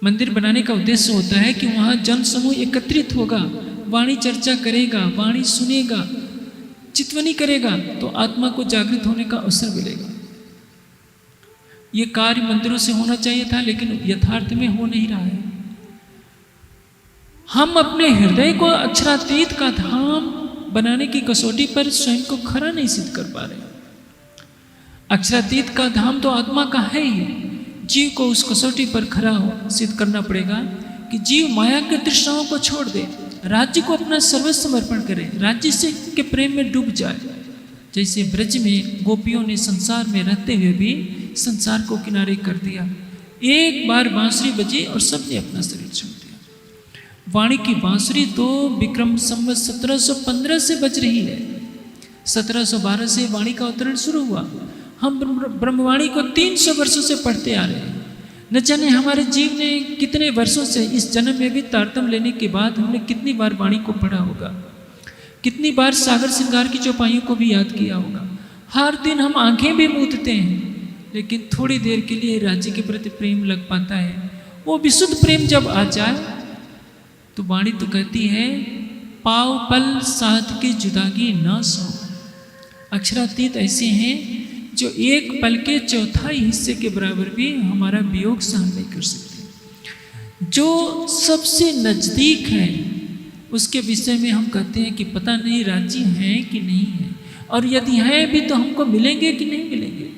मंदिर बनाने का उद्देश्य होता है कि वहाँ जन समूह एकत्रित होगा, वाणी चर्चा करेगा, वाणी सुनेगा, चितवनी करेगा, तो आत्मा को जागृत होने का अवसर मिलेगा। ये कार्य मंदिरों से होना चाहिए था, लेकिन यथार्थ में हो नहीं रहा है। हम अपने हृदय को अक्षरातीत का धाम बनाने की कसौटी पर स्वयं को खरा नहीं सिद्ध कर पा रहे। अक्षरातीत का धाम तो आत्मा का है ही। जीव को उस कसौटी पर खरा सिद्ध करना पड़ेगा कि जीव माया के तृष्णाओं को छोड़ दे, राज्य को अपना सर्वस्व समर्पण करे, राज्य से के प्रेम में डूब जाए, जैसे ब्रज में गोपियों ने संसार में रहते हुए भी संसार को किनारे कर दिया। एक बार बांसुरी बजी और सबने अपना शरीर छोड़ दिया। वाणी की बांसुरी तो विक्रम संवत 1715 से बज रही है। 1712 से वाणी का अवतरण शुरू हुआ। हम ब्रह्मवाणी को 300 वर्षों से पढ़ते आ रहे हैं। न जाने हमारे जीव ने कितने वर्षों से, इस जन्म में भी तारतम्य लेने के बाद हमने कितनी बार वाणी को पढ़ा होगा, कितनी बार सागर श्रृंगार की चौपाइयों को भी याद किया होगा। हर दिन हम आंखें भी मूंदते हैं, लेकिन थोड़ी देर के लिए राज्य के प्रति प्रेम लग पाता है। वो विशुद्ध प्रेम जब आ जाए तो वाणी तो कहती है, पाव पल साथ की जुदागी ना सो। अक्षरातीत ऐसे हैं जो एक पल के चौथाई हिस्से के बराबर भी हमारा वियोग सहन नहीं कर सकते। जो सबसे नज़दीक है उसके विषय में हम कहते हैं कि पता नहीं राज्य हैं कि नहीं है, और यदि हैं भी तो हमको मिलेंगे कि नहीं मिलेंगे।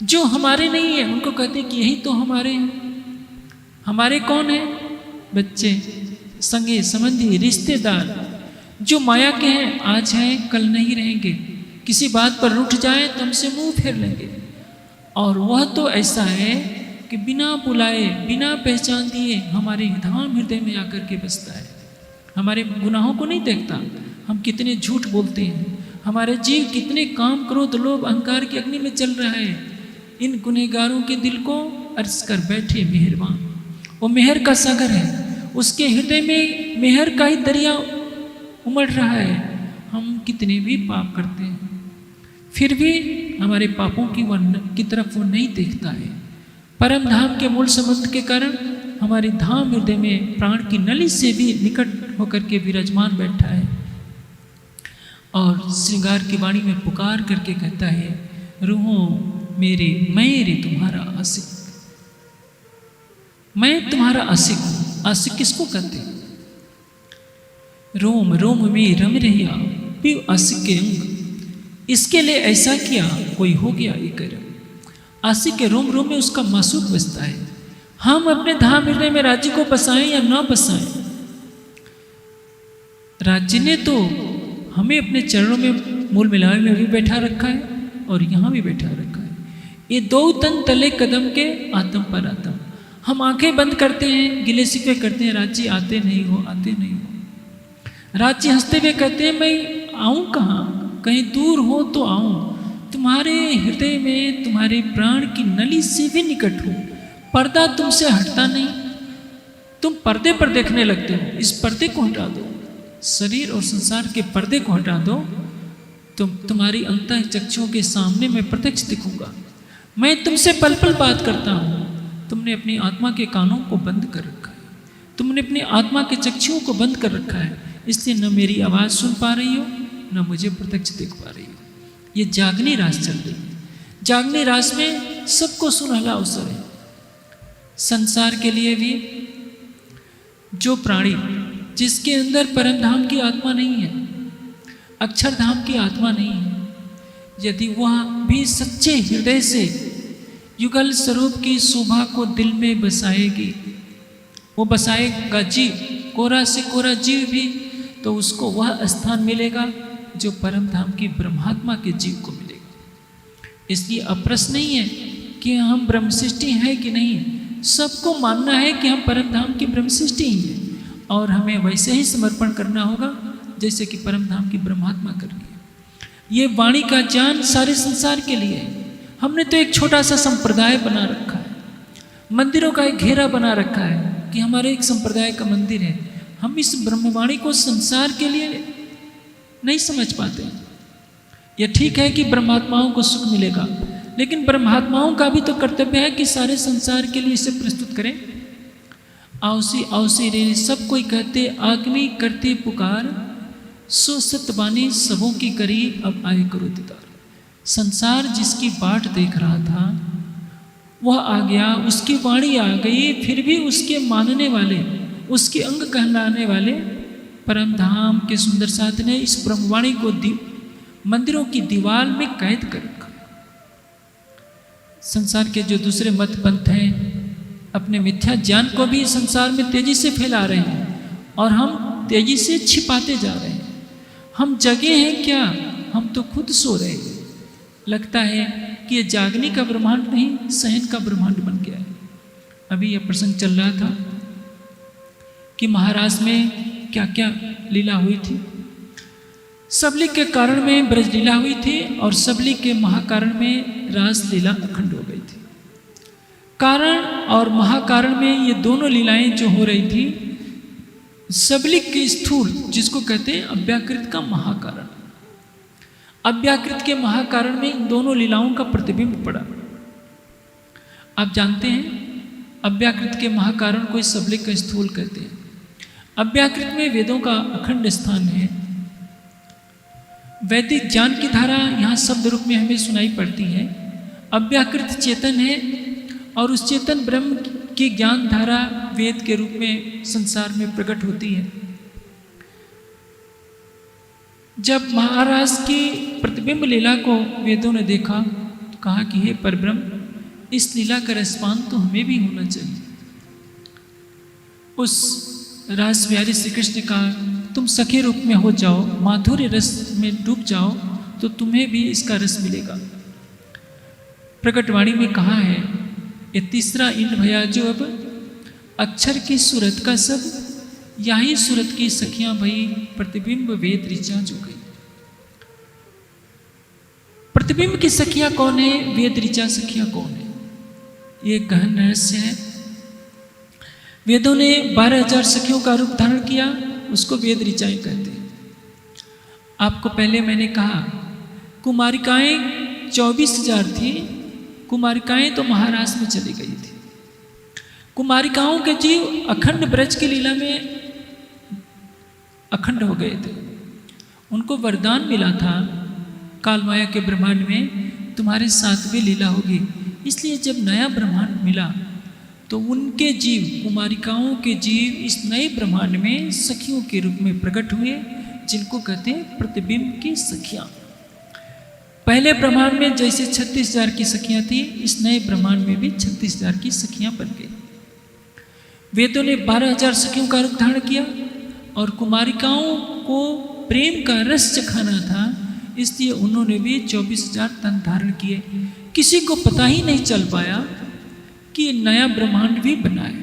जो हमारे नहीं है उनको कहते हैं कि यही तो हमारे हैं। हमारे कौन है? बच्चे, संगे संबंधी, रिश्तेदार जो माया के हैं, आज हैं कल नहीं रहेंगे। किसी बात पर रूठ जाए तो हमसे मुंह फेर लेंगे। और वह तो ऐसा है कि बिना बुलाए, बिना पहचान दिए हमारे धाम हृदय में आकर के बसता है। हमारे गुनाहों को नहीं देखता, हम कितने झूठ बोलते हैं, हमारे जीव कितने काम, क्रोध, लोभ, अहंकार की अग्नि में चल रहा है। इन गुनहगारों के दिल को अर्ज कर बैठे मेहरबान। वो मेहर का सागर है, उसके हृदय में मेहर का ही दरिया उमड़ रहा है। हम कितने भी पाप करते हैं, फिर भी हमारे पापों की तरफ वो नहीं देखता है। परम धाम के मूल संबंध के कारण हमारे धाम हृदय में प्राण की नली से भी निकट होकर के विराजमान बैठा है, और श्रृंगार की वाणी में पुकार करके कहता है, रूहों मेरे, मैं रे तुम्हारा आशिक, मैं तुम्हारा आशिक हूँ। आशिक किसको कहते हैं? रोम रोम में रम रहिया भी आशिक के अंग, इसके लिए ऐसा किया कोई हो गया एक रंग। आशिक के रोम रोम में उसका मासूक बसता है। हम अपने धाम हृदय में राज्य को बसाएं या ना बसाएं, राज्य ने तो हमें अपने चरणों में मूल मिलावे में भी बैठा रखा है और यहाँ भी बैठा रखा है। ये दो तन तले कदम के आत्म पर आत्म। हम आंखें बंद करते हैं, गिले शिकवे करते हैं, राज्य आते नहीं हो, आते नहीं हो। राज्य हंसते हुए कहते हैं, मैं आऊँ कहाँ, कहीं दूर हो तो आऊँ, तुम्हारे हृदय में, तुम्हारे प्राण की नली से भी निकट हो। पर्दा तुमसे हटता नहीं, तुम पर्दे पर देखने लगते हो। इस पर्दे को हटा दो, शरीर और संसार के पर्दे को हटा दो, तुम्हारी अंतः चक्षुओं के सामने मैं प्रत्यक्ष दिखूंगा। मैं तुमसे पल पल बात करता हूँ। तुमने अपनी आत्मा के कानों को बंद कर रखा है, तुमने अपनी आत्मा के चक्षुओं को बंद कर रखा है, इसलिए न मेरी आवाज़ सुन पा रही हो, न मुझे प्रत्यक्ष देख पा रही हो। ये जागनी रास चल रही है। जागनी रास में सबको सुनहला अवसर है। संसार के लिए भी जो प्राणी जिसके अंदर परम धाम की आत्मा नहीं है, अक्षरधाम की आत्मा नहीं है, यदि वह भी सच्चे हृदय से युगल स्वरूप की शोभा को दिल में बसाएगी, वो बसाएगा जीव, कोरा से कोरा जीव भी, तो उसको वह स्थान मिलेगा जो परम धाम की ब्रह्मात्मा के जीव को मिलेगा। इसलिए अप्रश्न नहीं है कि हम ब्रह्म सृष्टि हैं कि नहीं, सबको मानना है कि हम परम धाम की ब्रह्म सृष्टि ही हैं, और हमें वैसे ही समर्पण करना होगा जैसे कि परम धाम की ब्रह्मात्मा कर रही है। ये वाणी का ज्ञान सारे संसार के लिए है। हमने तो एक छोटा सा संप्रदाय बना रखा है, मंदिरों का एक घेरा बना रखा है कि हमारे एक संप्रदाय का मंदिर है। हम इस ब्रह्मवाणी को संसार के लिए नहीं समझ पाते। यह ठीक है कि ब्रह्मात्माओं को सुख मिलेगा, लेकिन ब्रह्मात्माओं का भी तो कर्तव्य है कि सारे संसार के लिए इसे प्रस्तुत करें। आओसी आओसी रे सब कोई कहते, आगमी करते पुकार, सो सतबानी सबों की करी, अब आए करो दीदार। संसार जिसकी बाट देख रहा था वह आ गया, उसकी वाणी आ गई, फिर भी उसके मानने वाले, उसके अंग कहलाने वाले परम धाम के सुंदर साथ ने इस ब्रह्मवाणी को मंदिरों की दीवार में कैद कर रखा। संसार के जो दूसरे मत पंथ हैं अपने मिथ्या ज्ञान को भी संसार में तेजी से फैला रहे हैं, और हम तेजी से छिपाते जा रहे हैं। हम जगे हैं क्या हम तो खुद सो रहे हैं। लगता है कि ये जागने का ब्रह्मांड नहीं, शयन का ब्रह्मांड बन गया है। अभी यह प्रसंग चल रहा था कि महाराज में क्या क्या लीला हुई थी। सबली के कारण में ब्रज लीला हुई थी और सबली के महाकारण में रास लीला अखंड हो गई थी। कारण और महाकारण में ये दोनों लीलाएं जो हो रही थी, सबली के स्थूल जिसको कहते हैं अव्याकृत का महाकारण, अव्याकृत के महाकारण में इन दोनों लीलाओं का प्रतिबिंब पड़ा। आप जानते हैं अव्याकृत के महाकारण को सबली का स्थूल कहते हैं। अव्याकृत में वेदों का अखंड स्थान है। वैदिक ज्ञान की धारा यहाँ शब्द रूप में हमें सुनाई पड़ती है। अव्याकृत चेतन है और उस चेतन ब्रह्म की ज्ञान धारा वेद के रूप में संसार में प्रकट होती है। जब महाराज की प्रतिबिंब लीला को वेदों ने देखा तो कहा कि हे परब्रह्म, इस लीला का रसपान तो हमें भी होना चाहिए। उस रास बिहारी श्री कृष्ण ने कहा, तुम सखे रूप में हो जाओ, माधुर्य रस में डूब जाओ तो तुम्हें भी इसका रस मिलेगा। प्रकटवाणी में कहा है, ये तीसरा इंड भया जो अब अक्षर की सूरत का सब, यही सूरत की सखियां भई प्रतिबिंब वेद ऋचा जो गई। प्रतिबिंब की सखियां कौन है, वेद ऋचा सखियां कौन है, ये गहन रहस्य है। वेदों ने 12,000 सखियों का रूप धारण किया, उसको वेद ऋचाएं कहते हैं। आपको पहले मैंने कहा कुमारिकाएं 24,000 थी। कुमारिकाएं तो महाराज में चली गई थी। कुमारिकाओं के जीव अखंड ब्रज की लीला में अखंड हो गए थे। उनको वरदान मिला था कालमाया के ब्रह्मांड में, तुम्हारे साथ भी लीला होगी। इसलिए जब नया ब्रह्मांड मिला तो उनके जीव, कुमारिकाओं के जीव इस नए ब्रह्मांड में सखियों के रूप में प्रकट हुए, जिनको कहते हैं प्रतिबिंब की सखियां। पहले ब्रह्मांड में जैसे 36,000 की सखियां थी, इस नए ब्रह्मांड में भी 36,000 की सखियां बन गई। वेदों ने 12,000 सखियों का रूप धारण किया और कुमारिकाओं को प्रेम का रस चखाना था, इसलिए उन्होंने भी 24,000 तन धारण किए। किसी को पता ही नहीं चल पाया कि नया ब्रह्मांड भी बना है।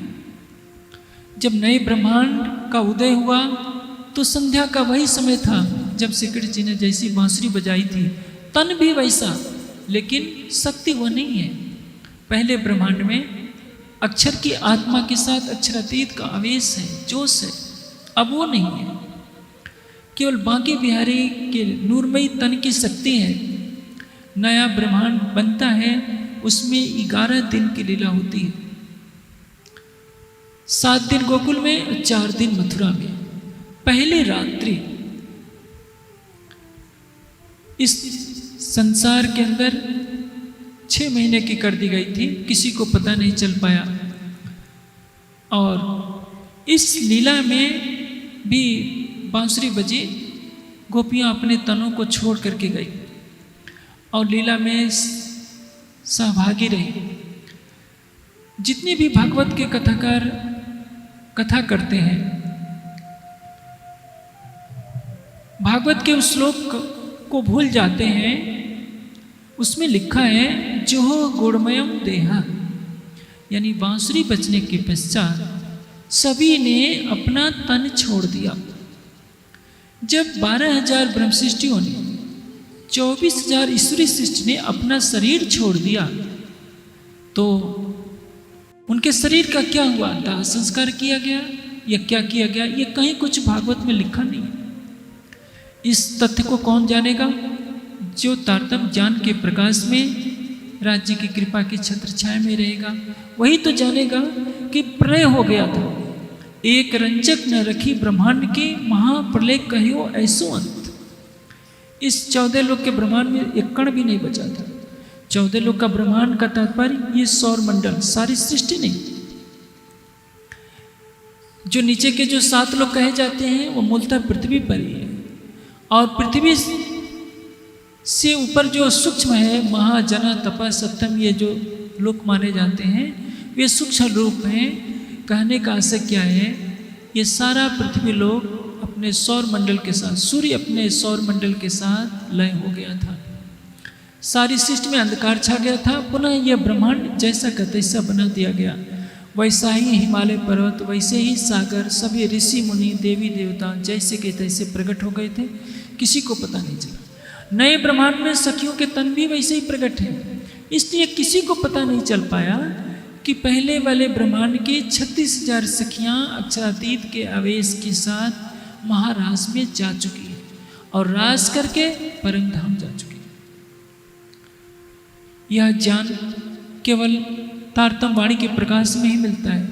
जब नए ब्रह्मांड का उदय हुआ तो संध्या का वही समय था जब श्री कृष्ण जी ने जैसी बांसुरी बजाई थी, तन भी वैसा, लेकिन शक्ति वो नहीं है। पहले ब्रह्मांड में अक्षर की आत्मा के साथ अक्षरातीत का आवेश है, जोश है, अब वो नहीं है। केवल बांके बिहारी के नूरमयी तन की शक्ति है। नया ब्रह्मांड बनता है, उसमें 11 दिन की लीला होती है। 7 दिन गोकुल में, 4 दिन मथुरा में। पहली रात्रि इस संसार के अंदर 6 महीने की कर दी गई थी, किसी को पता नहीं चल पाया। और इस लीला में भी बांसुरी बजी, गोपियां अपने तनों को छोड़ करके गई और लीला में सहभागी रही। जितने भी भागवत के कथाकार कथा करते हैं, भागवत के उस श्लोक को भूल जाते हैं। उसमें लिखा है जो गुणमयम देहा, यानी बांसुरी बजने के पश्चात सभी ने अपना तन छोड़ दिया। जब 12,000 ब्रह्मशिष्टियों ने, 24,000 ईश्वरी शिष्ट ने अपना शरीर छोड़ दिया तो उनके शरीर का क्या हुआ, दाह संस्कार किया गया या क्या किया गया, ये कहीं कुछ भागवत में लिखा नहीं है। इस तथ्य को कौन जानेगा? जो तारतम्य ज्ञान के प्रकाश में राज्य की कृपा की छत्र छाया में रहेगा, वही तो जानेगा कि प्रलय हो गया था। एक रंजक न रखी ब्रह्मांड के, महाप्रलय कहियो ऐसो अंत। इस 14 लोक के ब्रह्मांड में एक कण भी नहीं बचा था। 14 लोक का ब्रह्मांड का तात्पर्य ये सौर मंडल, सारी सृष्टि नहीं। जो नीचे के जो 7 लोक कहे जाते हैं वो मूलतः पृथ्वी पर ही है, और पृथ्वी से ऊपर जो सूक्ष्म है, महाजना तपा सप्तम, ये जो लोक माने जाते हैं वे सूक्ष्म रूप हैं। कहने का आशय क्या है, ये सारा पृथ्वी लोक अपने सौर मंडल के साथ, सूर्य अपने सौर मंडल के साथ लय हो गया था। सारी सृष्टि में अंधकार छा गया था। पुनः यह ब्रह्मांड जैसा का तैसा बना दिया गया। वैसा ही हिमालय पर्वत, वैसे ही सागर, सभी ऋषि मुनि देवी देवता जैसे के तैसे प्रकट हो गए थे, किसी को पता नहीं चला। नए ब्रह्मांड में सखियों के तन भी वैसे ही प्रकट हैं, इसलिए किसी को पता नहीं चल पाया कि पहले वाले ब्रह्मांड की 36,000 सखियाँ अक्षरातीत के आवेश के साथ महारास में जा चुकी है और रास करके परम धाम जा चुकी है। यह ज्ञान केवल तारतम वाणी के प्रकाश में ही मिलता है।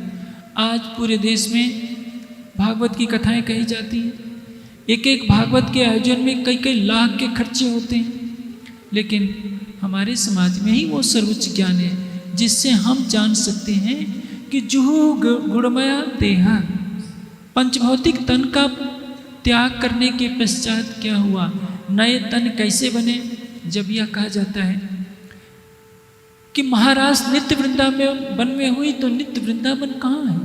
आज पूरे देश में भागवत की कथाएं कही जाती हैं। एक एक भागवत के आयोजन में कई कई लाख के खर्चे होते हैं, लेकिन हमारे समाज में ही वो सर्वोच्च ज्ञान है जिससे हम जान सकते हैं कि जुहू गुणमया देहा, पंचभौतिक तन का त्याग करने के पश्चात क्या हुआ, नए तन कैसे बने। जब यह कहा जाता है कि महाराज नित्य वृंदावन में हुई, तो नित्य वृंदावन कहाँ है,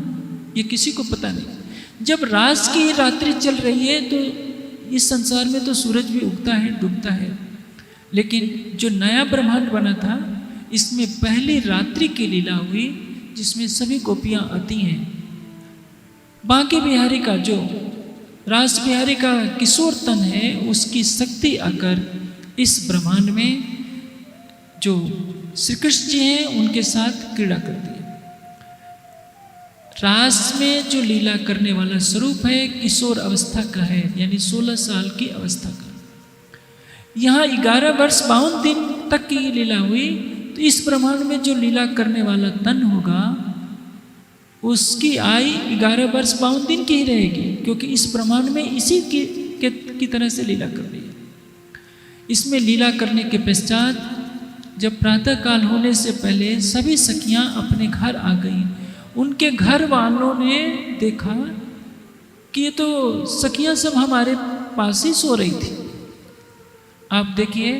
ये किसी को पता नहीं। जब रास की रात्रि चल रही है तो इस संसार में तो सूरज भी उगता है डूबता है, लेकिन जो नया ब्रह्मांड बना था इसमें पहली रात्रि की लीला हुई जिसमें सभी गोपियाँ आती हैं। बांके बिहारी का जो रास बिहारी का किशोर तन है उसकी शक्ति आकर इस ब्रह्मांड में जो श्री कृष्ण जी हैं उनके साथ क्रीड़ा करती है। रास में जो लीला करने वाला स्वरूप है किशोर अवस्था का है, यानी 16 साल की अवस्था का। यहाँ 11 वर्ष 52 दिन तक की लीला हुई, तो इस ब्रह्मांड में जो लीला करने वाला तन होगा उसकी आयु 11 वर्ष 52 दिन की ही रहेगी, क्योंकि इस ब्रह्मांड में इसी की तरह से लीला कर रही है। इसमें लीला करने के पश्चात जब प्रातः काल होने से पहले सभी सखियां अपने घर आ गईं। उनके घर वालों ने देखा कि ये तो सखियां सब हमारे पास ही सो रही थी। आप देखिए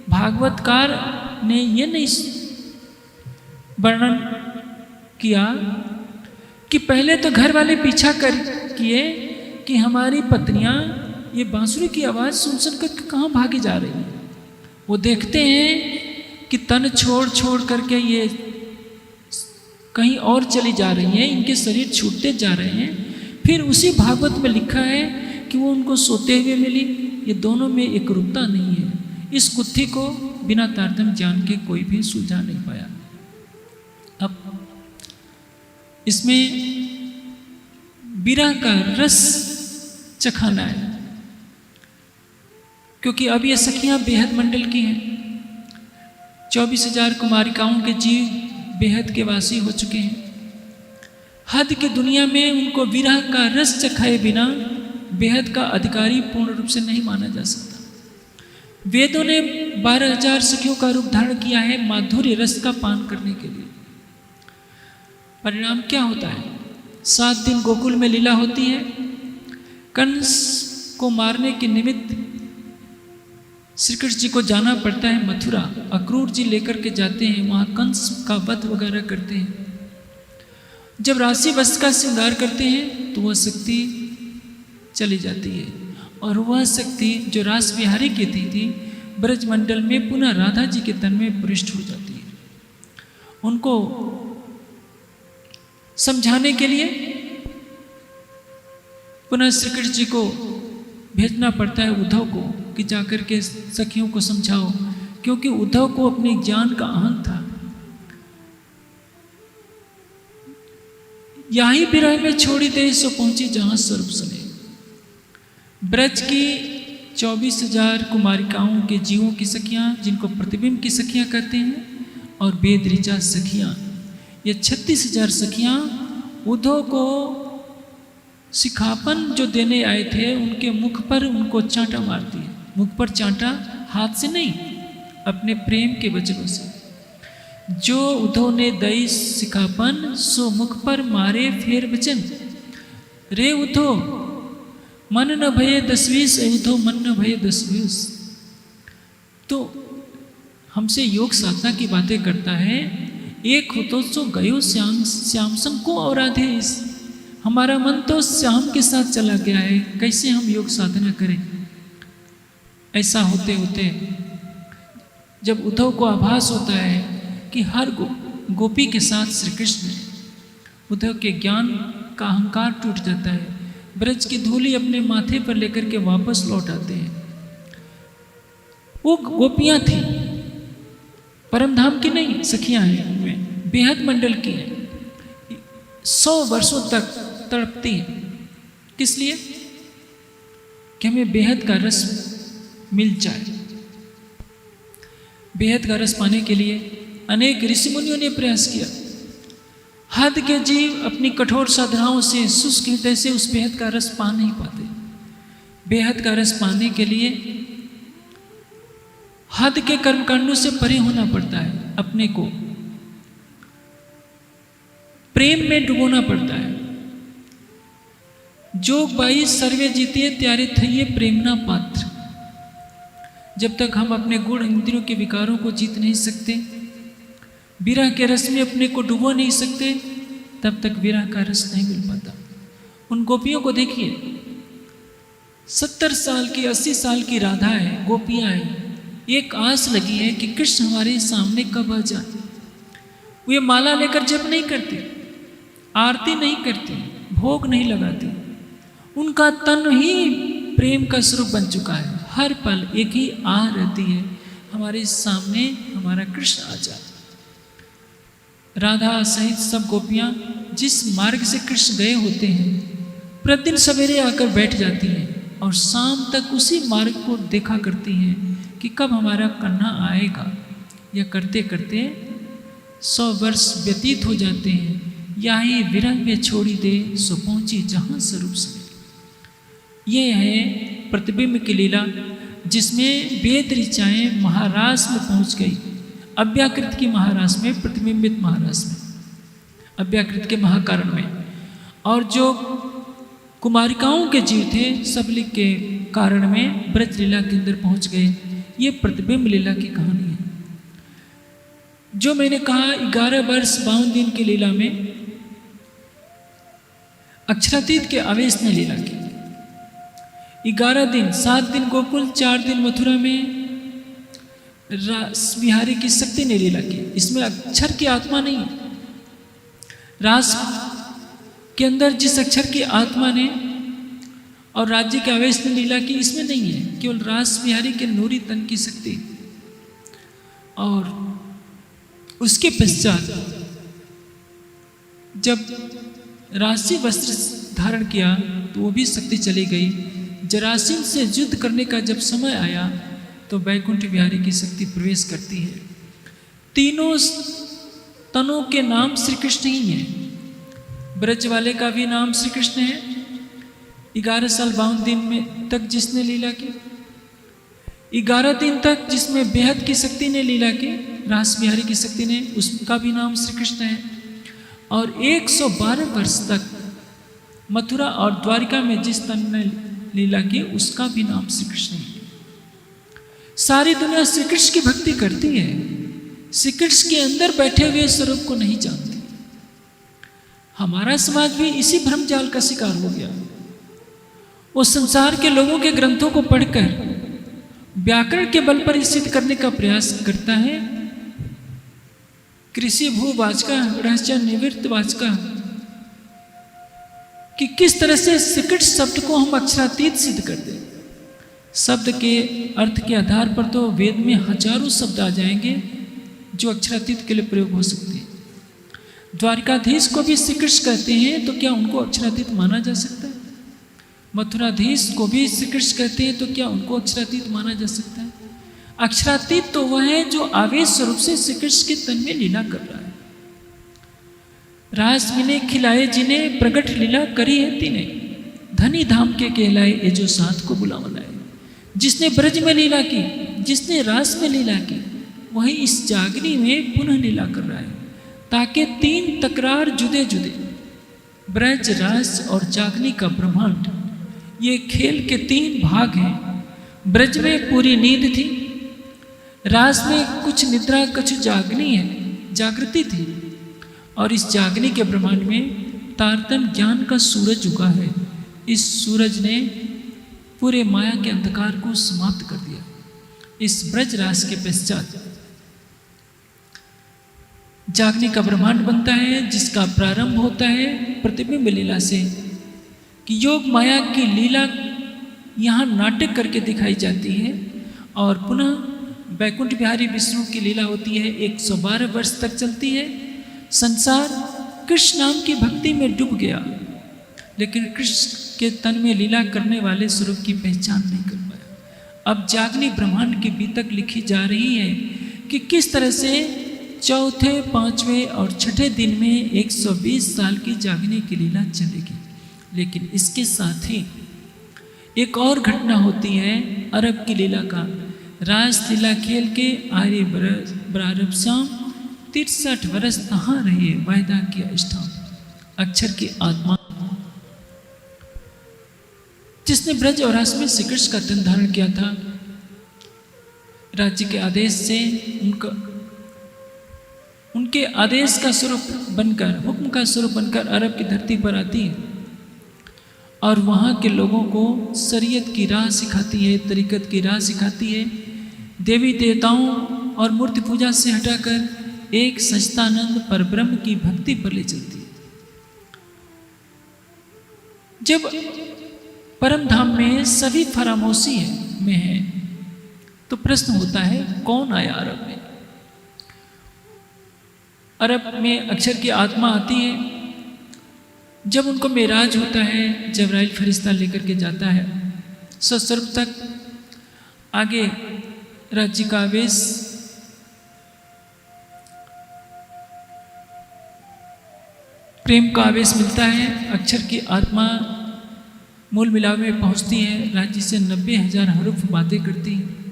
भागवतकार ने ये नहीं वर्णन किया कि पहले तो घर वाले पीछा किए कि हमारी पत्नियां ये बांसुरी की आवाज़ सुन कर कहाँ भागी जा रही हैं। वो देखते हैं कि तन छोड़ करके ये कहीं और चली जा रही हैं, इनके शरीर छूटते जा रहे हैं। फिर उसी भागवत में लिखा है कि वो उनको सोते हुए मिली। ये दोनों में एक रूपता नहीं है। इस गुत्थी को बिना तारतम्य ज्ञान के कोई भी सुलझा नहीं पाया। अब इसमें विरह का रस चखाना है, क्योंकि अब ये सखियां बेहद मंडल की हैं। 24,000 कुमारिकाओं के जीव बेहद के वासी हो चुके हैं। हद की दुनिया में उनको विरह का रस चखाए बिना बेहद का अधिकारी पूर्ण रूप से नहीं माना जा सकता। वेदों ने 12,000 सखियों का रूप धारण किया है माधुर्य रस का पान करने के लिए। परिणाम क्या होता है? 7 दिन गोकुल में लीला होती है। कंस को मारने के निमित्त श्री कृष्ण जी को जाना पड़ता है मथुरा। अक्रूर जी लेकर के जाते हैं, वहाँ कंस का वध वगैरह करते हैं। जब राशि वस्त्र का श्रृंगार करते हैं तो वह शक्ति चली जाती है, और वह शक्ति जो रास बिहारी की थी ब्रजमंडल में पुनः राधा जी के तन में प्रविष्ट हो जाती है। उनको समझाने के लिए पुनः श्री कृष्ण जी को भेजना पड़ता है उद्धव को कि जाकर के सखियों को समझाओ, क्योंकि उद्धव को अपने ज्ञान का अहंग था। यही विरह में छोड़ी दे सो पहुंची जहां स्वरूप सुने। ब्रज की 24,000 कुमारिकाओं के जीवों की सखियां, जिनको प्रतिबिंब की सखियां कहते हैं, और वेद ऋचा सखियां, ये 36,000 सखियां उद्धव को सिखापन जो देने आए थे उनके मुख पर उनको चांटा मारती है। मुख पर चांटा, हाथ से नहीं, अपने प्रेम के वचनों से। जो उद्धव ने दई सिखापन सो मुख पर मारे फेर वचन। रे उद्धव मन न भये 10-20, उद्धव मन न भये 10-20। तो हमसे योग साधना की बातें करता है। एक हो तो सो गयो श्याम संग को औराधे। हमारा मन तो श्याम के साथ चला गया है, कैसे हम योग साधना करें। ऐसा होते होते जब उद्धव को आभास होता है कि हर गोपी के साथ श्री कृष्ण है, उद्धव के ज्ञान का अहंकार टूट जाता है। ब्रज की धूली अपने माथे पर लेकर के वापस लौट आते हैं। वो गोपियां थी, परमधाम की नहीं, सखियां हैं, उनमें बेहद मंडल की हैं, 100 वर्षों तक तड़पती हैं। किस लिए? कि हमें बेहद का रस मिल जाए। बेहद का रस पाने के लिए अनेक ऋषि मुनियों ने प्रयास किया। हद के जीव अपनी कठोर साधनाओं से, शुष्क हृदय से उस बेहद का रस पा नहीं पाते। बेहद का रस पाने के लिए हद के कर्मकांडों से परे होना पड़ता है, अपने को प्रेम में डुबोना पड़ता है। जोग बाई सर्वे जीतिए त्यारे थइए प्रेमना पात्र। जब तक हम अपने गुण इंद्रियों के विकारों को जीत नहीं सकते, विरह के रस में अपने को डुबो नहीं सकते, तब तक विरह का रस नहीं मिल पाता। उन गोपियों को देखिए, 70 साल की 80 साल की राधा है, गोपियां हैं, एक आस लगी है कि कृष्ण हमारे सामने कब आ जाए। वे माला लेकर जप नहीं करते, आरती नहीं करते, भोग नहीं लगाते। उनका तन ही प्रेम का स्वरूप बन चुका है। हर पल एक ही आह रहती है, हमारे सामने हमारा कृष्ण आ जाए। राधा सहित सब गोपियां जिस मार्ग से कृष्ण गए होते हैं, प्रतिदिन सवेरे आकर बैठ जाती हैं और शाम तक उसी मार्ग को देखा करती हैं कि कब हमारा कन्हा आएगा। यह करते करते 100 वर्ष व्यतीत हो जाते हैं। या ही विरह में छोड़ी दे सो पहुंची जहां स्वरूप सवेरे। ये है प्रतिबिंब की लीला, जिसमें वेद ऋचाएं महारास में पहुंच गई। अव्याकृत की महारास में, प्रतिबिंबित महारास में, अव्याकृत के महाकारण में। और जो कुमारिकाओं के जीव थे, सबलिक के कारण में ब्रज लीला के अंदर पहुंच गए। ये प्रतिबिंब लीला की कहानी है। जो मैंने कहा 11 वर्ष 52 दिन की लीला में अक्षरातीत के आवेश ने लीला की। 11 दिन, 7 दिन गोकुल, 4 दिन मथुरा में रास बिहारी की शक्ति ने लीला की। इसमें अक्षर की आत्मा नहीं है। रास के अंदर जिस अक्षर की आत्मा ने और राज्य के आवेश ने लीला की, इसमें नहीं है। केवल रास बिहारी के नूरी तन की शक्ति। और उसके पश्चात जब राशि वस्त्र धारण किया तो वो भी शक्ति चली गई। जरासीन से युद्ध करने का जब समय आया तो वैकुंठ बिहारी की शक्ति प्रवेश करती है। तीनों तनों के नाम श्री कृष्ण ही हैं। ब्रज वाले का भी नाम श्री कृष्ण है। 11 साल 52 दिन में तक जिसने लीला की, 11 दिन तक जिसमें बेहद की शक्ति ने लीला की, रास बिहारी की शक्ति ने, उसका भी नाम श्री कृष्ण है। और 112 वर्ष तक मथुरा और द्वारिका में जिस तन ने लीला की, उसका भी नाम श्री कृष्ण है। सारी दुनिया श्री कृष्ण की भक्ति करती है, श्री कृष्ण के अंदर बैठे हुए स्वरूप को नहीं जानती। हमारा समाज भी इसी भ्रमजाल का शिकार हो गया। वो संसार के लोगों के ग्रंथों को पढ़कर व्याकरण के बल पर सिद्ध करने का प्रयास करता है। कृषि भूवाचका रहस्य निवृत्त वाचका, कि किस तरह से सिकट शब्द को हम अक्षरातीत सिद्ध कर दें। शब्द के अर्थ के आधार पर तो वेद में हजारों शब्द आ जाएंगे जो अक्षरातीत के लिए प्रयोग हो सकते हैं। द्वारिकाधीश को भी श्री कृष्ण कहते हैं, तो क्या उनको अक्षरातीत माना जा सकता है? मथुराधीश को भी श्री कृष्ण कहते हैं, तो क्या उनको अक्षरातीत माना जा सकता है? अक्षरातीत तो वह है जो आवेश स्वरूप से श्री कृष्ण के तन में लीला कर रहा है। रास मिने खिलाए जिन्हें प्रगट लीला करी है तिने, धनी धाम के कहलाए ये जो साथ को बुलावा लाए। जिसने ब्रज में लीला की, जिसने रास में लीला की, वही इस जागनी में पुनः लीला कर रहा है। ताकि 3 तकरार जुदे जुदे, ब्रज, रास और जागनी का ब्रह्मांड, ये खेल के 3 भाग हैं। ब्रज में पूरी नींद थी, रास में कुछ निद्रा कुछ जागनी है, जागृति थी, और इस जागनी के ब्रह्मांड में तारतम्य ज्ञान का सूरज उगा है। इस सूरज ने पूरे माया के अंधकार को समाप्त कर दिया। इस ब्रज रास के पश्चात जागने का ब्रह्मांड बनता है, जिसका प्रारंभ होता है प्रतिबिंब लीला से, कि योग माया की लीला यहाँ नाटक करके दिखाई जाती है और पुनः बैकुंठ बिहारी विष्णु की लीला होती है, 112 वर्ष तक चलती है। संसार कृष्ण नाम की भक्ति में डूब गया, लेकिन कृष्ण के तन में लीला करने वाले स्वरूप की पहचान नहीं कर पाया। अब जागनी ब्रह्मांड की बीतक लिखी जा रही है कि किस तरह से चौथे, पांचवें और छठे दिन में 120 साल की जागने की लीला चलेगी। लेकिन इसके साथ ही एक और घटना होती है अरब की लीला का। रास लीला खेल के आर्य बरारब शाम 63 वर्ष कहाँ रहे वायदा किया इष्टाम। अक्षर की आत्मा जिसने ब्रज और रास में श्री कृष्ण का तन धारण किया था, राज्य के आदेश से उनके आदेश का स्वरूप बनकर, हुक्म का स्वरूप बनकर अरब की धरती पर आती है और वहाँ के लोगों को शरीयत की राह सिखाती है, तरीकत की राह सिखाती है। देवी देवताओं और मूर्ति पूजा से हटाकर एक सच्चिदानंद परब्रह्म की भक्ति पर ले चलती है। जब परम धाम में सभी फरामोशी में है तो प्रश्न होता है कौन आया अरब में। अरब में अक्षर की आत्मा आती है। जब उनको मेराज होता है, जबराइल फरिश्ता लेकर के जाता है सस्वर्ग तक, आगे राज्य का आवेश प्रेम का आवेश मिलता है। अक्षर की आत्मा मूल मिलाप में पहुंचती है, राज्य से 90,000 हरूफ बातें करती हैं।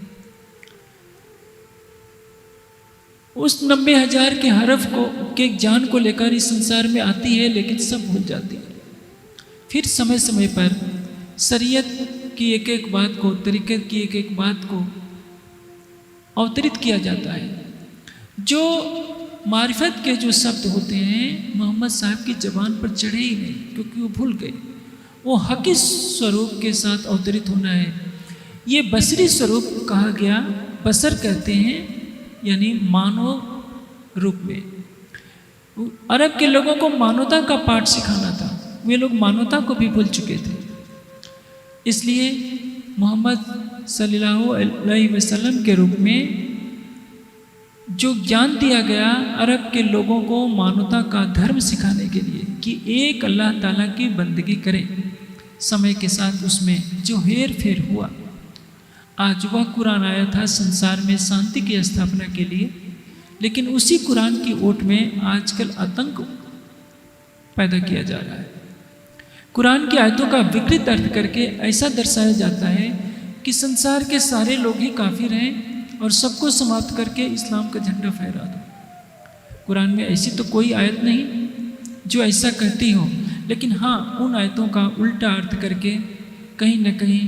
उस 90,000 के हरफ के ज्ञान को लेकर इस संसार में आती है, लेकिन सब भूल जाती है। फिर समय समय पर शरीयत की एक एक बात को, तरीक़त की एक एक बात को अवतरित किया जाता है। जो मारिफत के जो शब्द होते हैं मोहम्मद साहब की जबान पर चढ़े ही नहीं, क्योंकि वो भूल गए। वो हकी स्वरूप के साथ अवतरित होना है। ये बसरी स्वरूप कहा गया, बसर कहते हैं यानी मानव रूप में। अरब के लोगों को मानवता का पाठ सिखाना था, वे लोग मानवता को भी भूल चुके थे। इसलिए मोहम्मद सल्लल्लाहु अलैहि वसल्लम के रूप में जो ज्ञान दिया गया अरब के लोगों को मानवता का धर्म सिखाने के लिए कि एक अल्लाह ताला की बंदगी करें, समय के साथ उसमें जो हेर फेर हुआ, आज वह कुरान आया था संसार में शांति की स्थापना के लिए, लेकिन उसी कुरान की ओट में आजकल आतंक पैदा किया जा रहा है। कुरान की आयतों का विकृत अर्थ करके ऐसा दर्शाया जाता है कि संसार के सारे लोग ही काफिर हैं और सबको समाप्त करके इस्लाम का झंडा फहरा दो। कुरान में ऐसी तो कोई आयत नहीं जो ऐसा कहती हो, लेकिन हाँ उन आयतों का उल्टा अर्थ करके कहीं न कहीं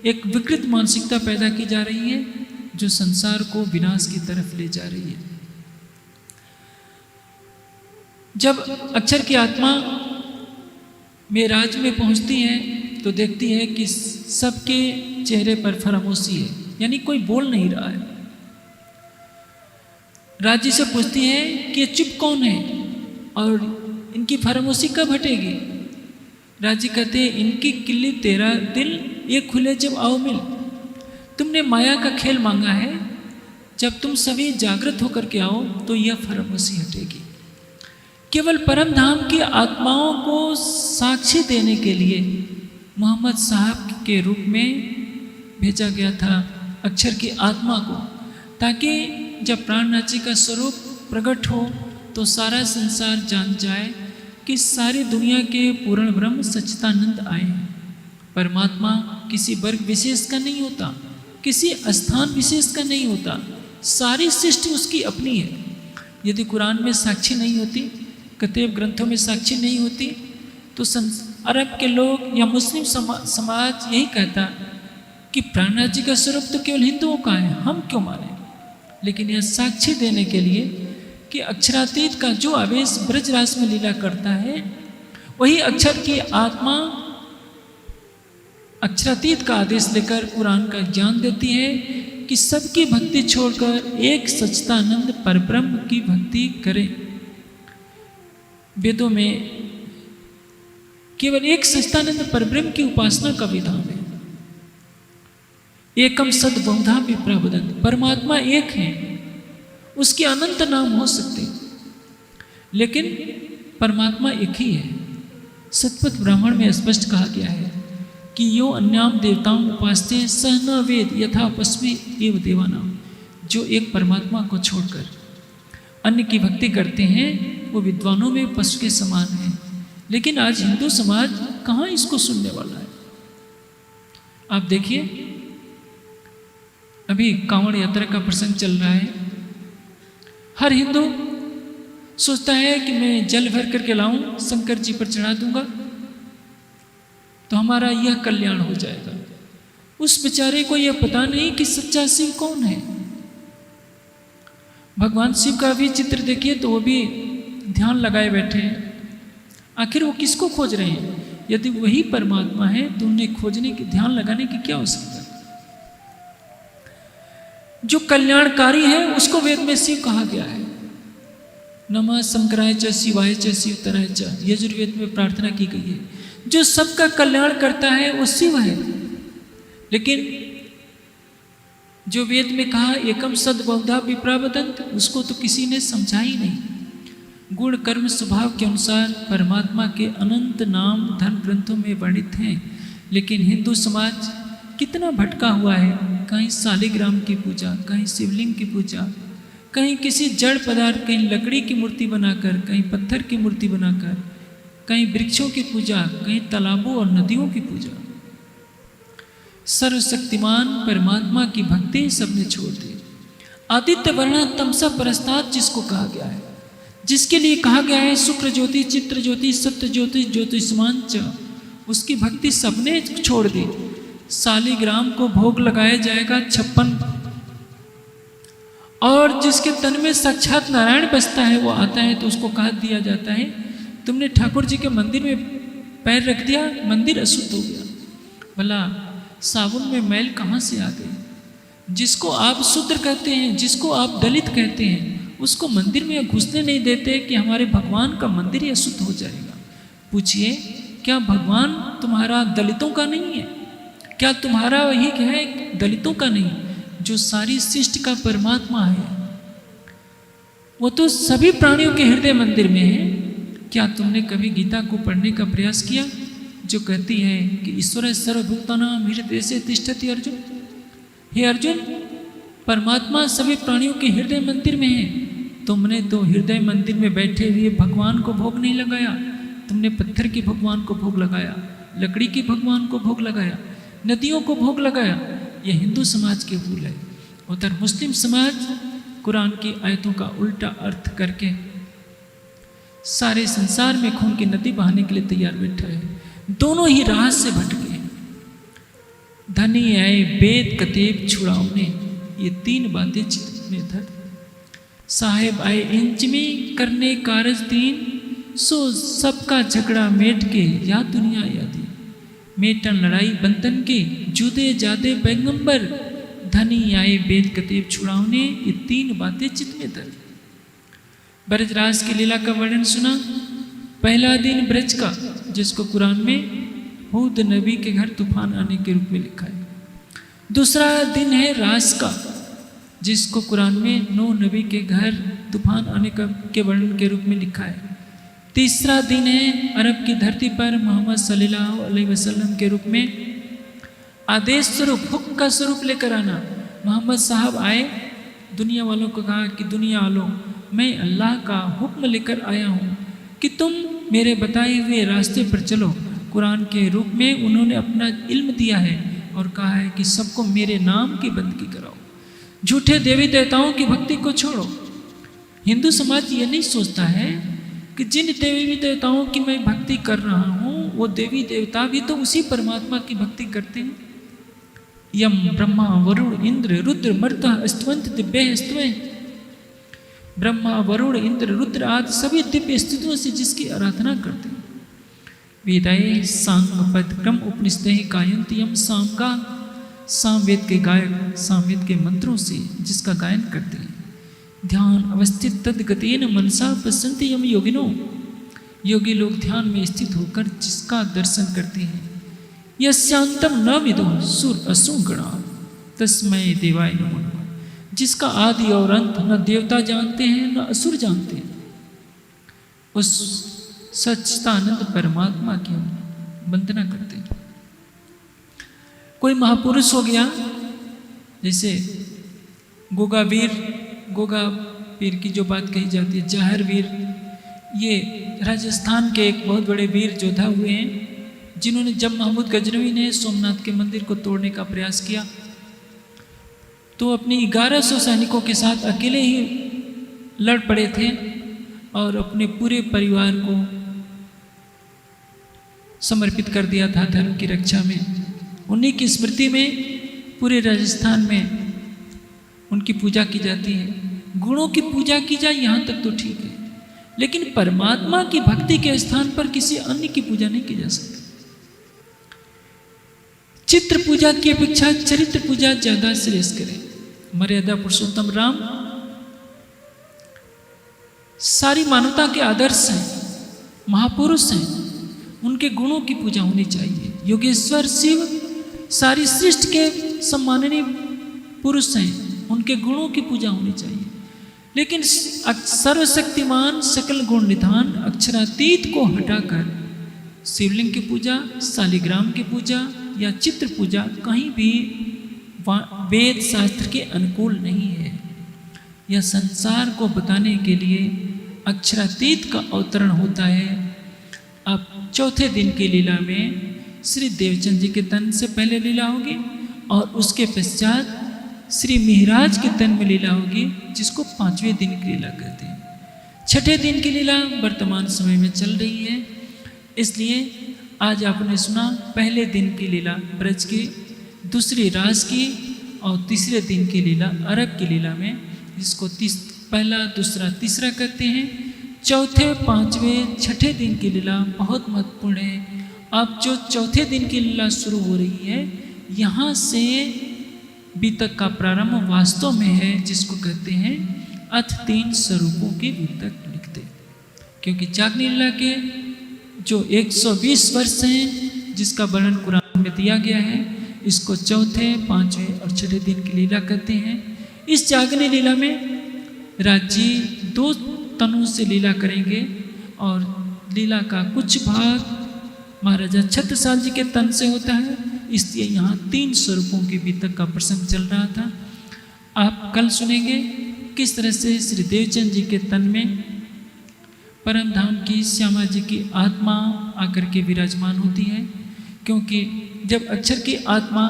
एक विकृत मानसिकता पैदा की जा रही है जो संसार को विनाश की तरफ ले जा रही है। जब अक्षर की आत्मा मेराज में पहुंचती है तो देखती है कि सबके चेहरे पर फरामोशी है, यानी कोई बोल नहीं रहा है। राज्य से पूछती है कि ये चुप कौन है और इनकी फरामोशी कब हटेगी। राज्य कहते हैं इनकी किल्ली तेरा दिल, ये खुले जब आओ मिल। तुमने माया का खेल मांगा है, जब तुम सभी जागृत होकर के आओ तो यह फरामोशी हटेगी। केवल परम धाम की आत्माओं को साक्षी देने के लिए मोहम्मद साहब के रूप में भेजा गया था अक्षर की आत्मा को, ताकि जब प्राणनाची का स्वरूप प्रकट हो तो सारा संसार जान जाए कि सारी दुनिया के पूर्ण ब्रह्म सच्चिदानंद आए हैं। परमात्मा किसी वर्ग विशेष का नहीं होता, किसी स्थान विशेष का नहीं होता, सारी सृष्टि उसकी अपनी है। यदि कुरान में साक्षी नहीं होती, कतेब ग्रंथों में साक्षी नहीं होती, तो अरब के लोग या मुस्लिम समाज यही कहता कि प्राणनाथ जी का स्वरूप तो केवल हिंदुओं का है, हम क्यों माने। लेकिन यह साक्षी देने के लिए कि अक्षरातीत का जो आवेश ब्रजरास में लीला करता है वही अक्षर की आत्मा अक्षरातीत का आदेश लेकर कुरान का ज्ञान देती है कि सबकी भक्ति छोड़कर एक सच्चिदानंद परब्रह्म की भक्ति करें। वेदों में केवल एक सच्चिदानंद परब्रह्म की उपासना का विधान है। एकम सद बहुधा विप्रवदन्त, परमात्मा एक है, उसके अनंत नाम हो सकते हैं, लेकिन परमात्मा एक ही है। सतपथ ब्राह्मण में स्पष्ट कहा गया है कि यो अन्याम देवताओं उपासते सह न वेद यथा पश्मे एव देवानाम, जो एक परमात्मा को छोड़कर अन्य की भक्ति करते हैं वो विद्वानों में पशु के समान है। लेकिन आज हिंदू समाज कहाँ इसको सुनने वाला है। आप देखिए, अभी कांवड़ यात्रा का प्रसंग चल रहा है। हर हिंदू सोचता है कि मैं जल भर करके लाऊं, शंकर जी पर चढ़ा दूंगा तो हमारा यह कल्याण हो जाएगा। उस बेचारे को यह पता नहीं कि सच्चा शिव कौन है। भगवान शिव का भी चित्र देखिए तो वो भी ध्यान लगाए बैठे हैं। आखिर वो किसको खोज रहे हैं? यदि वही परमात्मा है तो उन्हें खोजने की, ध्यान लगाने की क्या आवश्यकता है? जो कल्याणकारी है उसको वेद में शिव कहा गया है। नमः शंकराय च शिवाय च शिवतराय च, यजुर्वेद में प्रार्थना की गई है। जो सबका कल्याण करता है वो शिव है। लेकिन जो वेद में कहा एकम सद बहुधा विप्रवदन्त, उसको तो किसी ने समझा ही नहीं। गुण कर्म स्वभाव के अनुसार परमात्मा के अनंत नाम धर्म ग्रंथों में वर्णित हैं, लेकिन हिंदू समाज कितना भटका हुआ है। कहीं शालिग्राम की पूजा, कहीं शिवलिंग की पूजा, कहीं किसी जड़ पदार्थ, कहीं लकड़ी की मूर्ति बनाकर, कहीं पत्थर की मूर्ति बनाकर, कहीं वृक्षों की पूजा, कहीं तालाबों और नदियों की पूजा। सर्वशक्तिमान परमात्मा की भक्ति सबने छोड़ दी। आदित्य वर्ण तमसा परस्तात् जिसको कहा गया है, जिसके लिए कहा गया है शुक्र ज्योति चित्र ज्योति सत्य ज्योति ज्योतिषमान च, उसकी भक्ति सबने छोड़ दी। शालिग्राम को भोग लगाया जाएगा 56, और जिसके तन में साक्षात नारायण बसता है वो आता है तो उसको कह दिया जाता है तुमने ठाकुर जी के मंदिर में पैर रख दिया, मंदिर अशुद्ध हो गया। भला साबुन में मैल कहाँ से आ गई? जिसको आप शूद्र कहते हैं, जिसको आप दलित कहते हैं, उसको मंदिर में घुसने नहीं देते कि हमारे भगवान का मंदिर ही अशुद्ध हो जाएगा। पूछिए, क्या भगवान तुम्हारा दलितों का नहीं है? क्या तुम्हारा वही है दलितों का नहीं? जो सारी सृष्टि का परमात्मा है वो तो सभी प्राणियों के हृदय मंदिर में है। क्या तुमने कभी गीता को पढ़ने का प्रयास किया जो कहती है कि ईश्वर सर्वभूतानां हृदये तिष्ठति अर्जुन? हे अर्जुन, परमात्मा सभी प्राणियों के हृदय मंदिर में है। तुमने तो हृदय मंदिर में बैठे हुए भगवान को भोग नहीं लगाया, तुमने पत्थर के भगवान को भोग लगाया, लकड़ी के भगवान को भोग लगाया, नदियों को भोग लगाया। यह हिंदू समाज के भूल है। उधर मुस्लिम समाज कुरान की आयतों का उल्टा अर्थ करके सारे संसार में खून की नदी बहाने के लिए तैयार बैठा है। दोनों ही राह से भटके। धनी आए वेद कतेब छुड़ावने, ये 3 बातें चित्त में धर। साहेब आए इंच में करने कारज 3, सो सबका झगड़ा मेट के या दुनिया यादी। मेटन लड़ाई बंधन के जुदे जादे पैगंबर, धनी आए वेद कतेब छुड़ावने, ये 3 बातें चित्त में धर। ब्रजराज की लीला का वर्णन सुना। पहला दिन ब्रज का, जिसको कुरान में हूद नबी के घर तूफान आने के रूप में लिखा है। दूसरा दिन है रास का, जिसको कुरान में नूह नबी के घर तूफान आने के वर्णन के रूप में लिखा है। तीसरा दिन है अरब की धरती पर मोहम्मद सल्लल्लाहु अलैहि वसल्लम के रूप में आदेश स्वरूप, हुक्म का स्वरूप लेकर आना। मोहम्मद साहब आए, दुनिया वालों को कहा कि दुनिया वालों, मैं अल्लाह का हुक्म लेकर आया हूँ कि तुम मेरे बताए हुए रास्ते पर चलो। कुरान के रूप में उन्होंने अपना इल्म दिया है और कहा है कि सबको मेरे नाम की बंदगी कराओ, झूठे देवी देवताओं की भक्ति को छोड़ो। हिंदू समाज ये नहीं सोचता है कि जिन देवी देवताओं की मैं भक्ति कर रहा हूँ वो देवी देवता भी तो उसी परमात्मा की भक्ति करते हैं। यम ब्रह्मा वरुण इंद्र रुद्र मर्ता स्तवंत दिव्य स्तवें। ब्रह्मा वरुण इंद्र रुद्र आदि सभी दिव्य स्तुतियों से जिसकी आराधना करते हैं। वेदाय सांग पदक्रम उपनिषद गायंत्यम सामगा। सामवेद के गायक सामवेद के मंत्रों से जिसका गायन करते हैं। ध्यान अवस्थित तदगतेन मनसा पश्यन्ति यम योगिनो। योगी लोग ध्यान में स्थित होकर जिसका दर्शन करते हैं। यस्यांतम न विदो सुर असुगणा तस्मै देवाय नमो नमः। जिसका आदि और अंत न देवता जानते हैं न असुर जानते हैं, उस सच्चिदानंद परमात्मा की हम वंदना करते हैं। कोई महापुरुष हो गया, जैसे गोगा पीर की जो बात कही जाती है, जाहिर वीर, ये राजस्थान के एक बहुत बड़े वीर योद्धा हुए हैं, जिन्होंने जब महमूद गजनवी ने सोमनाथ के मंदिर को तोड़ने का प्रयास किया तो अपनी 1100 सैनिकों के साथ अकेले ही लड़ पड़े थे और अपने पूरे परिवार को समर्पित कर दिया था धर्म की रक्षा में। उन्हीं की स्मृति में पूरे राजस्थान में उनकी पूजा की जाती है। गुणों की पूजा की जाए यहाँ तक तो ठीक है, लेकिन परमात्मा की भक्ति के स्थान पर किसी अन्य की पूजा नहीं की जा सकती। चित्र पूजा की अपेक्षा चरित्र पूजा ज्यादा श्रेष्ठ करें। मर्यादा पुरुषोत्तम राम सारी मानवता के आदर्श हैं, महापुरुष हैं, उनके गुणों की पूजा होनी चाहिए। योगेश्वर शिव सारी सृष्टि के सम्माननीय पुरुष हैं, उनके गुणों की पूजा होनी चाहिए। लेकिन सर्वशक्तिमान सकल गुण निधान अक्षरातीत को हटाकर शिवलिंग की पूजा, शालिग्राम की पूजा या चित्र पूजा कहीं भी वेद शास्त्र के अनुकूल नहीं है। यह संसार को बताने के लिए अक्षरातीत का अवतरण होता है। अब चौथे दिन की लीला में श्री देवचंद जी के तन से पहले लीला होगी और उसके पश्चात श्री मिहिराज के तन में लीला होगी, जिसको 5वें दिन की लीला कहते हैं। छठे दिन की लीला वर्तमान समय में चल रही है, इसलिए आज आपने सुना पहले दिन की लीला ब्रज की, दूसरी रास की और तीसरे दिन की लीला अरब की लीला में, जिसको पहला दूसरा तीसरा कहते हैं। चौथे पांचवें छठे दिन की लीला बहुत महत्वपूर्ण है। अब जो चौथे दिन की लीला शुरू हो रही है, यहाँ से बीतक का प्रारंभ वास्तव में है, जिसको कहते हैं अथ 3 स्वरूपों के बीतक लिखते, क्योंकि जागनी लीला के जो 120 वर्ष हैं जिसका वर्णन कुरान में दिया गया है, इसको चौथे पांचवें और छठे दिन की लीला कहते हैं। इस जागनी लीला में राजी 2 तनों से लीला करेंगे और लीला का कुछ भाग महाराजा छत्रसाल जी के तन से होता है, इसलिए यहाँ 3 स्वरूपों के बीतक का प्रसंग चल रहा था। आप कल सुनेंगे किस तरह से श्री देवचंद जी के तन में परम धाम की श्यामा जी की आत्मा आकर के विराजमान होती है, क्योंकि जब अक्षर की आत्मा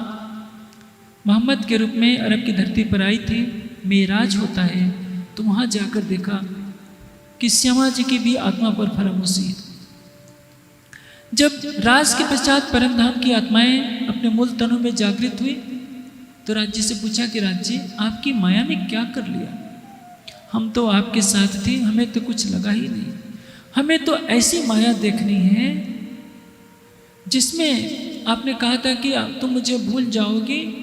मोहम्मद के रूप में अरब की धरती पर आई थी, मेराज होता है, तो वहाँ जाकर देखा कि श्यामा जी की भी आत्मा पर फरामोशी है। जब राज के पश्चात परम धाम की आत्माएं अपने मूल तनों में जागृत हुई, तो राज जी से पूछा कि राज जी, आपकी माया ने क्या कर लिया? हम तो आपके साथ थे, हमें तो कुछ लगा ही नहीं। हमें तो ऐसी माया देखनी है जिसमें आपने कहा था कि तुम मुझे भूल जाओगे,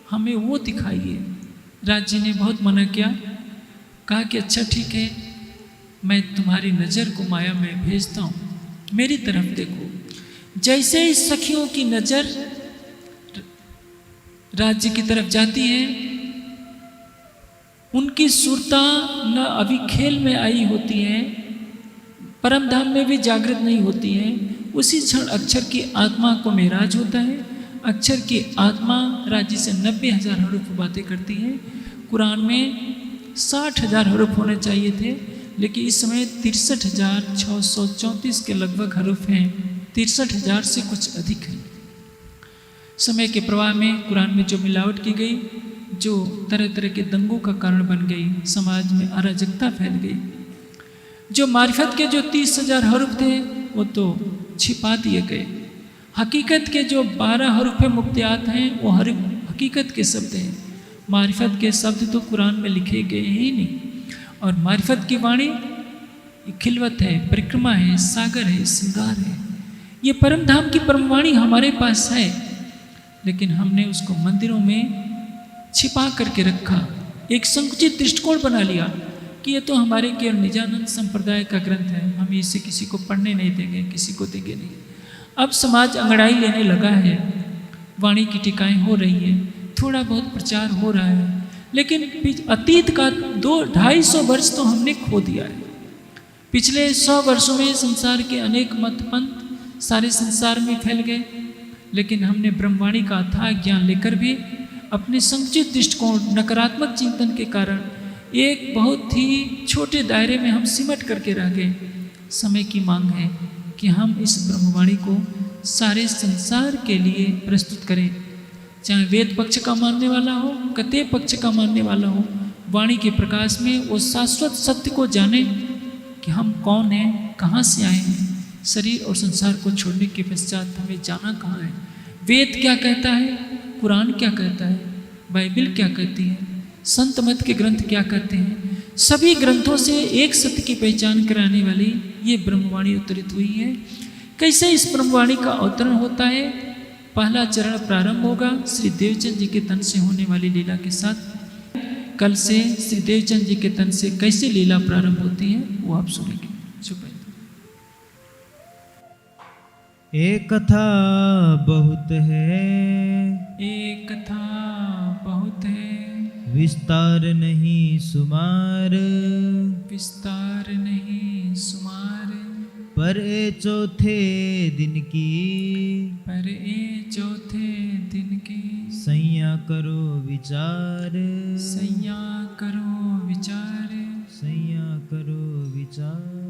हमें वो दिखाइए। राज जी ने बहुत मना किया, कहा कि अच्छा ठीक है, मैं तुम्हारी नज़र को माया में भेजता हूँ, मेरी तरफ देखो। जैसे ही सखियों की नज़र राज्य की तरफ जाती है, उनकी सुरता न अभी खेल में आई होती है, परम धाम में भी जागृत नहीं होती है। उसी क्षण अक्षर की आत्मा को मेराज होता है। अक्षर की आत्मा राज्य से 90,000 हरूफ बातें करती है। कुरान में 60,000 हरूफ होने चाहिए थे, लेकिन इस समय 63,634 के लगभग हरूफ हैं। 63,000 से कुछ अधिक है। समय के प्रवाह में कुरान में जो मिलावट की गई, जो तरह तरह के दंगों का कारण बन गई, समाज में अराजकता फैल गई। जो मारिफत के जो 30,000 हरूफ थे वो तो छिपा दिए गए। हकीकत के जो 12 हरूफ मुक्तियात हैं वो हकीकत के शब्द हैं। मारिफत के शब्द तो कुरान में लिखे गए ही नहीं। और मारिफत की वाणी खिलवत है, परिक्रमा है, सागर है, श्रृंगार है। ये परम धाम की परमवाणी हमारे पास है, लेकिन हमने उसको मंदिरों में छिपा करके रखा, एक संकुचित दृष्टिकोण बना लिया कि ये तो हमारे केवल निजानंद संप्रदाय का ग्रंथ है, हम इसे किसी को पढ़ने नहीं देंगे, किसी को देंगे नहीं। अब समाज अंगड़ाई लेने लगा है, वाणी की टीकाएँ हो रही है, थोड़ा बहुत प्रचार हो रहा है, लेकिन अतीत का 200-250 वर्ष तो हमने खो दिया है। पिछले 100 वर्षों में संसार के अनेक मत पंथ सारे संसार में फैल गए, लेकिन हमने ब्रह्मवाणी का अथाह ज्ञान लेकर भी अपने संकुचित दृष्टिकोण, नकारात्मक चिंतन के कारण एक बहुत ही छोटे दायरे में हम सिमट करके रह गए। समय की मांग है कि हम इस ब्रह्मवाणी को सारे संसार के लिए प्रस्तुत करें, चाहे वेद पक्ष का मानने वाला हो, कते पक्ष का मानने वाला हो, वाणी के प्रकाश में वो शाश्वत सत्य को जाने कि हम कौन हैं, कहाँ से आए हैं। शरीर और संसार को छोड़ने के पश्चात हमें जाना कहाँ है। वेद क्या कहता है, कुरान क्या कहता है, बाइबल क्या कहती है, संत मत के ग्रंथ क्या कहते हैं, सभी ग्रंथों से एक सत्य की पहचान कराने वाली ये ब्रह्मवाणी अवतरित हुई है। कैसे इस ब्रह्मवाणी का अवतरण होता है? पहला चरण प्रारंभ होगा श्री देवचंद जी के तन से होने वाली लीला के साथ। कल से श्री देवचंद जी के तन से कैसे लीला प्रारंभ होती है वो आप सुनेंगे। एक कथा बहुत है, एक कथा बहुत है, विस्तार नहीं सुमार, विस्तार नहीं सुमार, पर ए चौथे दिन की, पर ए चौथे दिन की, सैया करो विचार, सैया करो विचार, सैया करो विचार।